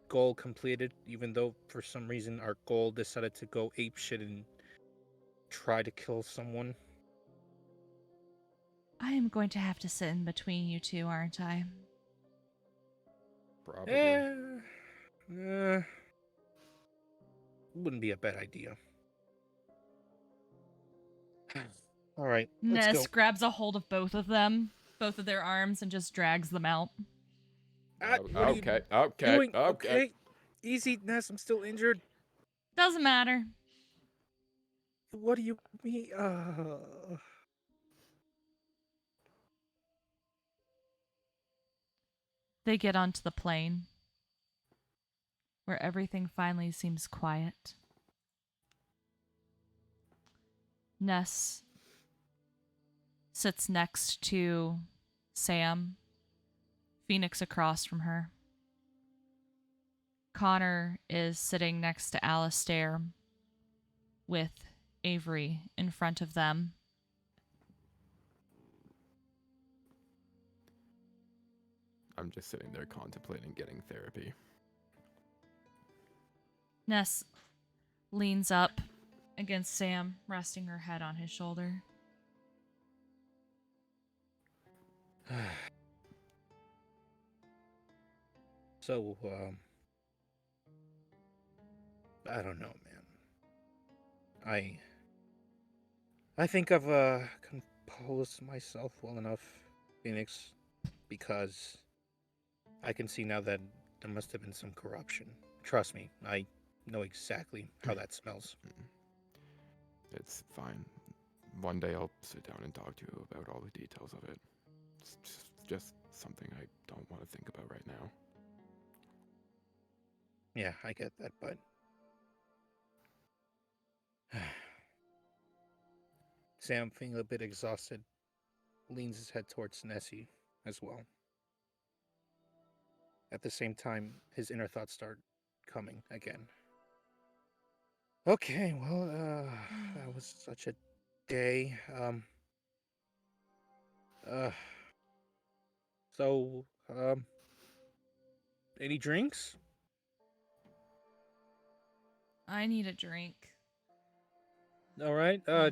goal completed, even though for some reason our goal decided to go apeshit and try to kill someone. I am going to have to sit in between you two, aren't I? Probably. Wouldn't be a bad idea. All right, let's Ness go. grabs a hold of both of them, both of their arms, and just drags them out. What are you Okay. doing? Okay, easy, Ness. I'm still injured. Doesn't matter. What do you mean? They get onto the plane, where everything finally seems quiet. Ness sits next to Sam, Phoenix across from her. Connor is sitting next to Alistair with Avery in front of them. I'm just sitting there contemplating getting therapy. Ness leans up against Sam, resting her head on his shoulder. So, I don't know, man. I think I've composed myself well enough, Phoenix, because I can see now that there must have been some corruption. Trust me, I know exactly how that smells. It's fine. One day I'll sit down and talk to you about all the details of it. It's just something I don't want to think about right now. Yeah, I get that, but Sam, feeling a bit exhausted, leans his head towards Nessie as well. At the same time, his inner thoughts start coming again. Okay, well, that was such a day. Uh, so, any drinks? I need a drink. All right. All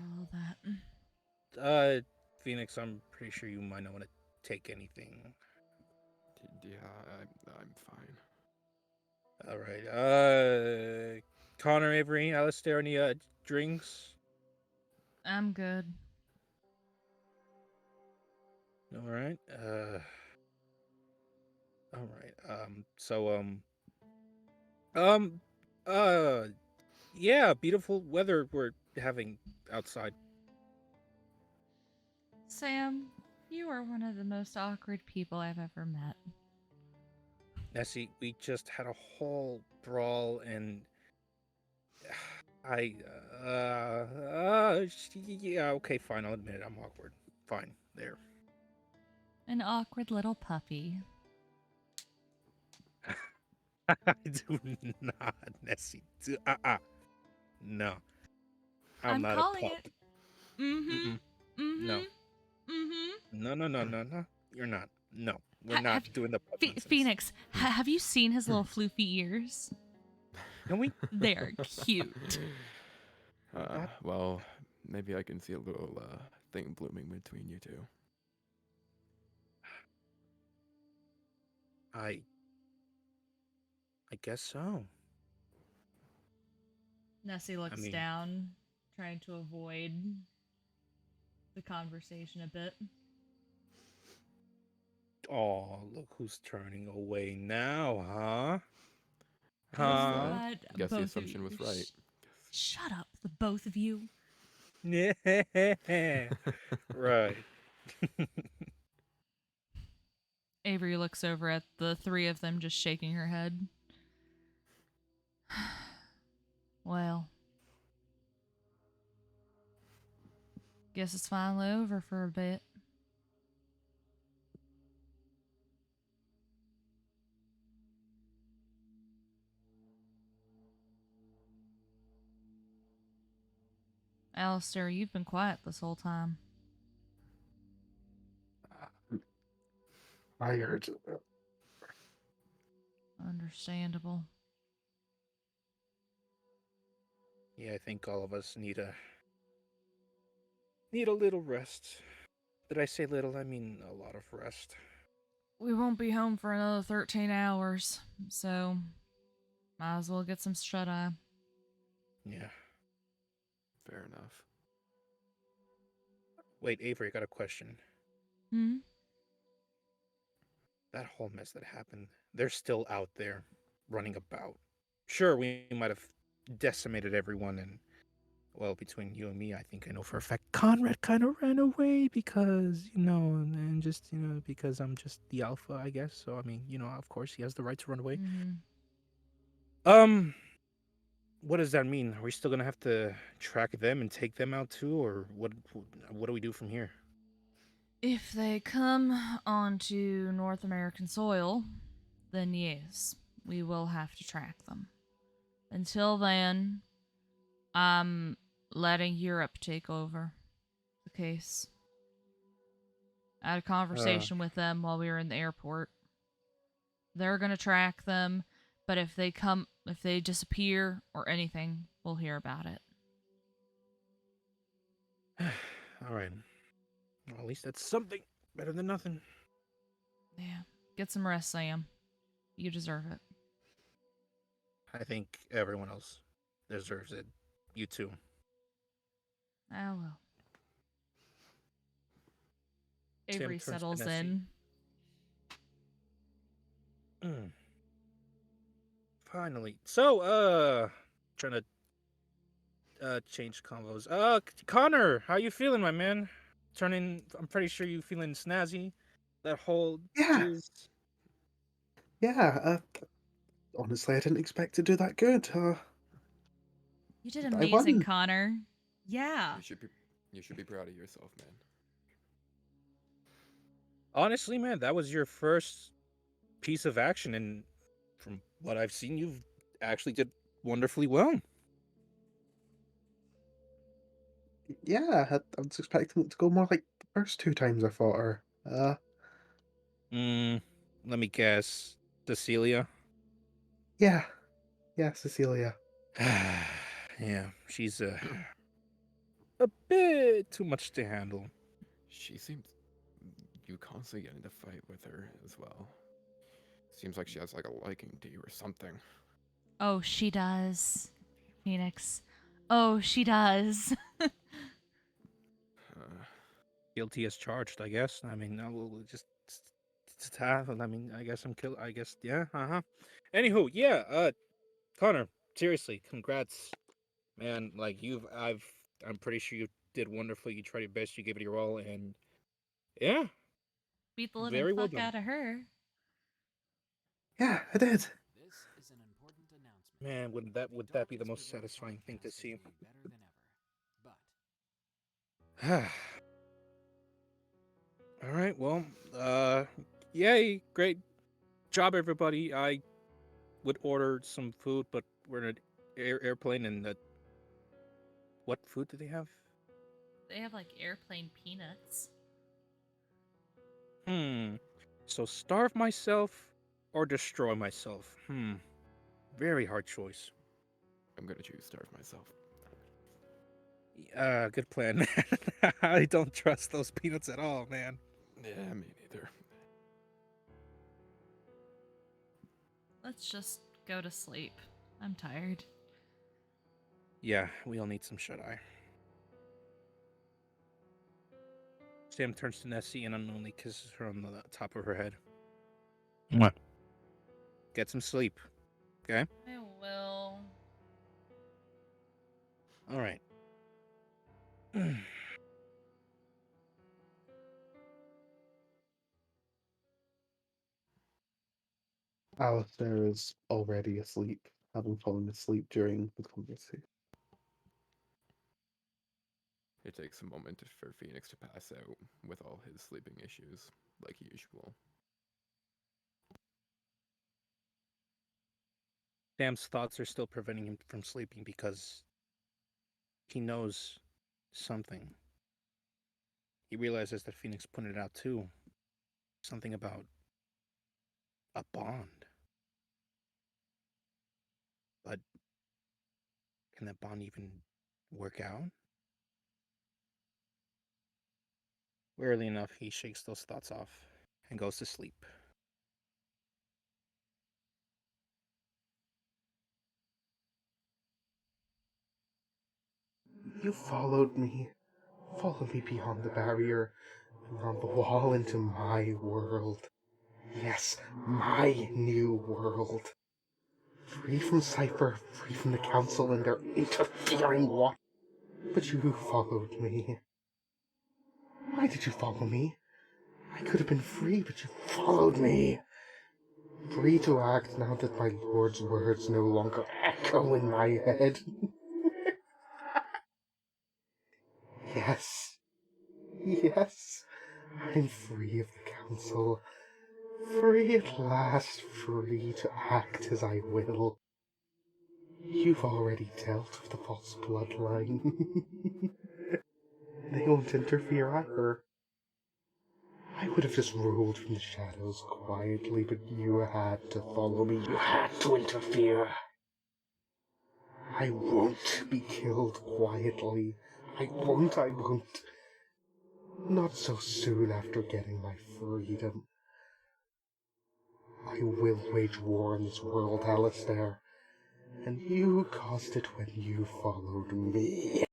that. Phoenix, I'm pretty sure you might not want to take anything. Yeah, I'm fine. All right. Connor, Avery, Alistair, any drinks? I'm good. All right. All right. Um. Uh. Yeah. Beautiful weather we're having outside. Sam, you are one of the most awkward people I've ever met. Nessie, we just had a whole brawl, and yeah. Okay, fine. I'll admit it. I'm awkward. fine. There. An awkward little puppy. I do not, Nessie. No. I'm not a calling pup. it. Mm-hmm. Mm-mm. Mm-hmm. No. Mm-hmm. No. You're not. No. We're not doing the pup nonsense. Phoenix, have you seen his little floofy ears? Can we? They're cute. Well, maybe I can see a little thing blooming between you two. I guess so. Nessie looks mean- down, trying to avoid the conversation a bit. Oh, look who's turning away now, huh? God, Guess the both of assumption you. was right. Shut up, the both of you. Right. Avery looks over at the three of them just shaking her head. Well, guess it's finally over for a bit. Alistair, you've been quiet this whole time. Tired. Understandable. Yeah, I think all of us need a little rest. Did I say little? I mean a lot of rest. We won't be home for another 13 hours, so might as well get some shut-eye. Yeah. Fair enough. Wait, Avery, I got a question. Hmm? That whole mess that happened, they're still out there running about. Sure, we might have decimated everyone, and, well, between you and me, I think I know for a fact Conrad kind of ran away because, and just, because I'm just the alpha, I guess. So, I mean, of course, he has the right to run away. Mm-hmm. What does that mean? Are we still gonna have to track them and take them out too, or what do we do from here? If they come onto North American soil, then yes, we will have to track them. Until then, I'm letting Europe take over the case. I had a conversation with them while we were in the airport. They're gonna track them, but if they disappear or anything, we'll hear about it. All right. Well, at least that's something better than nothing. Yeah. Get some rest, Sam. You deserve it. I think everyone else deserves it. You too. Oh well. Tim Avery turns to settles Nessie. in. Finally. So, trying to change combos. Connor, how you feeling, my man? I'm pretty sure you feeling snazzy. That whole Yeah. jizz. Yeah, honestly, I didn't expect to do that good. You did I amazing, won. Connor. Yeah. You should be proud of yourself, man. Honestly, man, that was your first piece of action, and from what I've seen, you've actually did wonderfully well. Yeah, I was expecting it to go more like the first two times I fought her. Let me guess. Cecilia? Yeah, Cecilia. Yeah, she's a bit too much to handle. She seems... You constantly get into fight with her as well. Seems like she has like a liking to you or something. Oh, she does. Phoenix. Oh, she does. Guilty as charged, I guess. I mean, we'll just have. I mean, I guess I'm kill. I guess, yeah. Anywho, yeah. Connor, seriously, congrats, man. Like I'm pretty sure you did wonderfully. You tried your best. You gave it your all, and yeah, Beat the living very well fuck done. out of her. Yeah, I did. This is an important announcement. Man, would that be the most satisfying thing to see? All right, well, yay, great job, everybody. I would order some food, but we're in an airplane, and what food do they have? They have like airplane peanuts. So starve myself or destroy myself? Very hard choice. I'm gonna choose starve myself. Good plan. I don't trust those peanuts at all, man. Yeah, me neither. Let's just go to sleep. I'm tired. Yeah, we all need some shut-eye. Sam turns to Nessie and unknowingly kisses her on the top of her head. Mwah. Get some sleep, okay? I will. All right. Alistair is already asleep, having fallen asleep during the conversation. It takes a moment for Phoenix to pass out with all his sleeping issues, like usual. Sam's thoughts are still preventing him from sleeping because he knows something. He realizes that Phoenix pointed out too. Something about a bond. But can that bond even work out? Wearily enough, he shakes those thoughts off and goes to sleep. You followed me. Follow me beyond the barrier, beyond the wall into my world. Yes, my new world. Free from Cypher, free from the Council and their interfering what? But you followed me. Why did you follow me? I could have been free, but you followed me. Free to act now that my lord's words no longer echo in my head. Yes. Yes. I'm free of the Council. Free at last, free to act as I will. You've already dealt with the false bloodline. They won't interfere either. I would have just ruled from the shadows quietly, but you had to follow me. You had to interfere. I won't be killed quietly. I won't. Not so soon after getting my freedom. I will wage war in this world, Alistair. And you caused it when you followed me.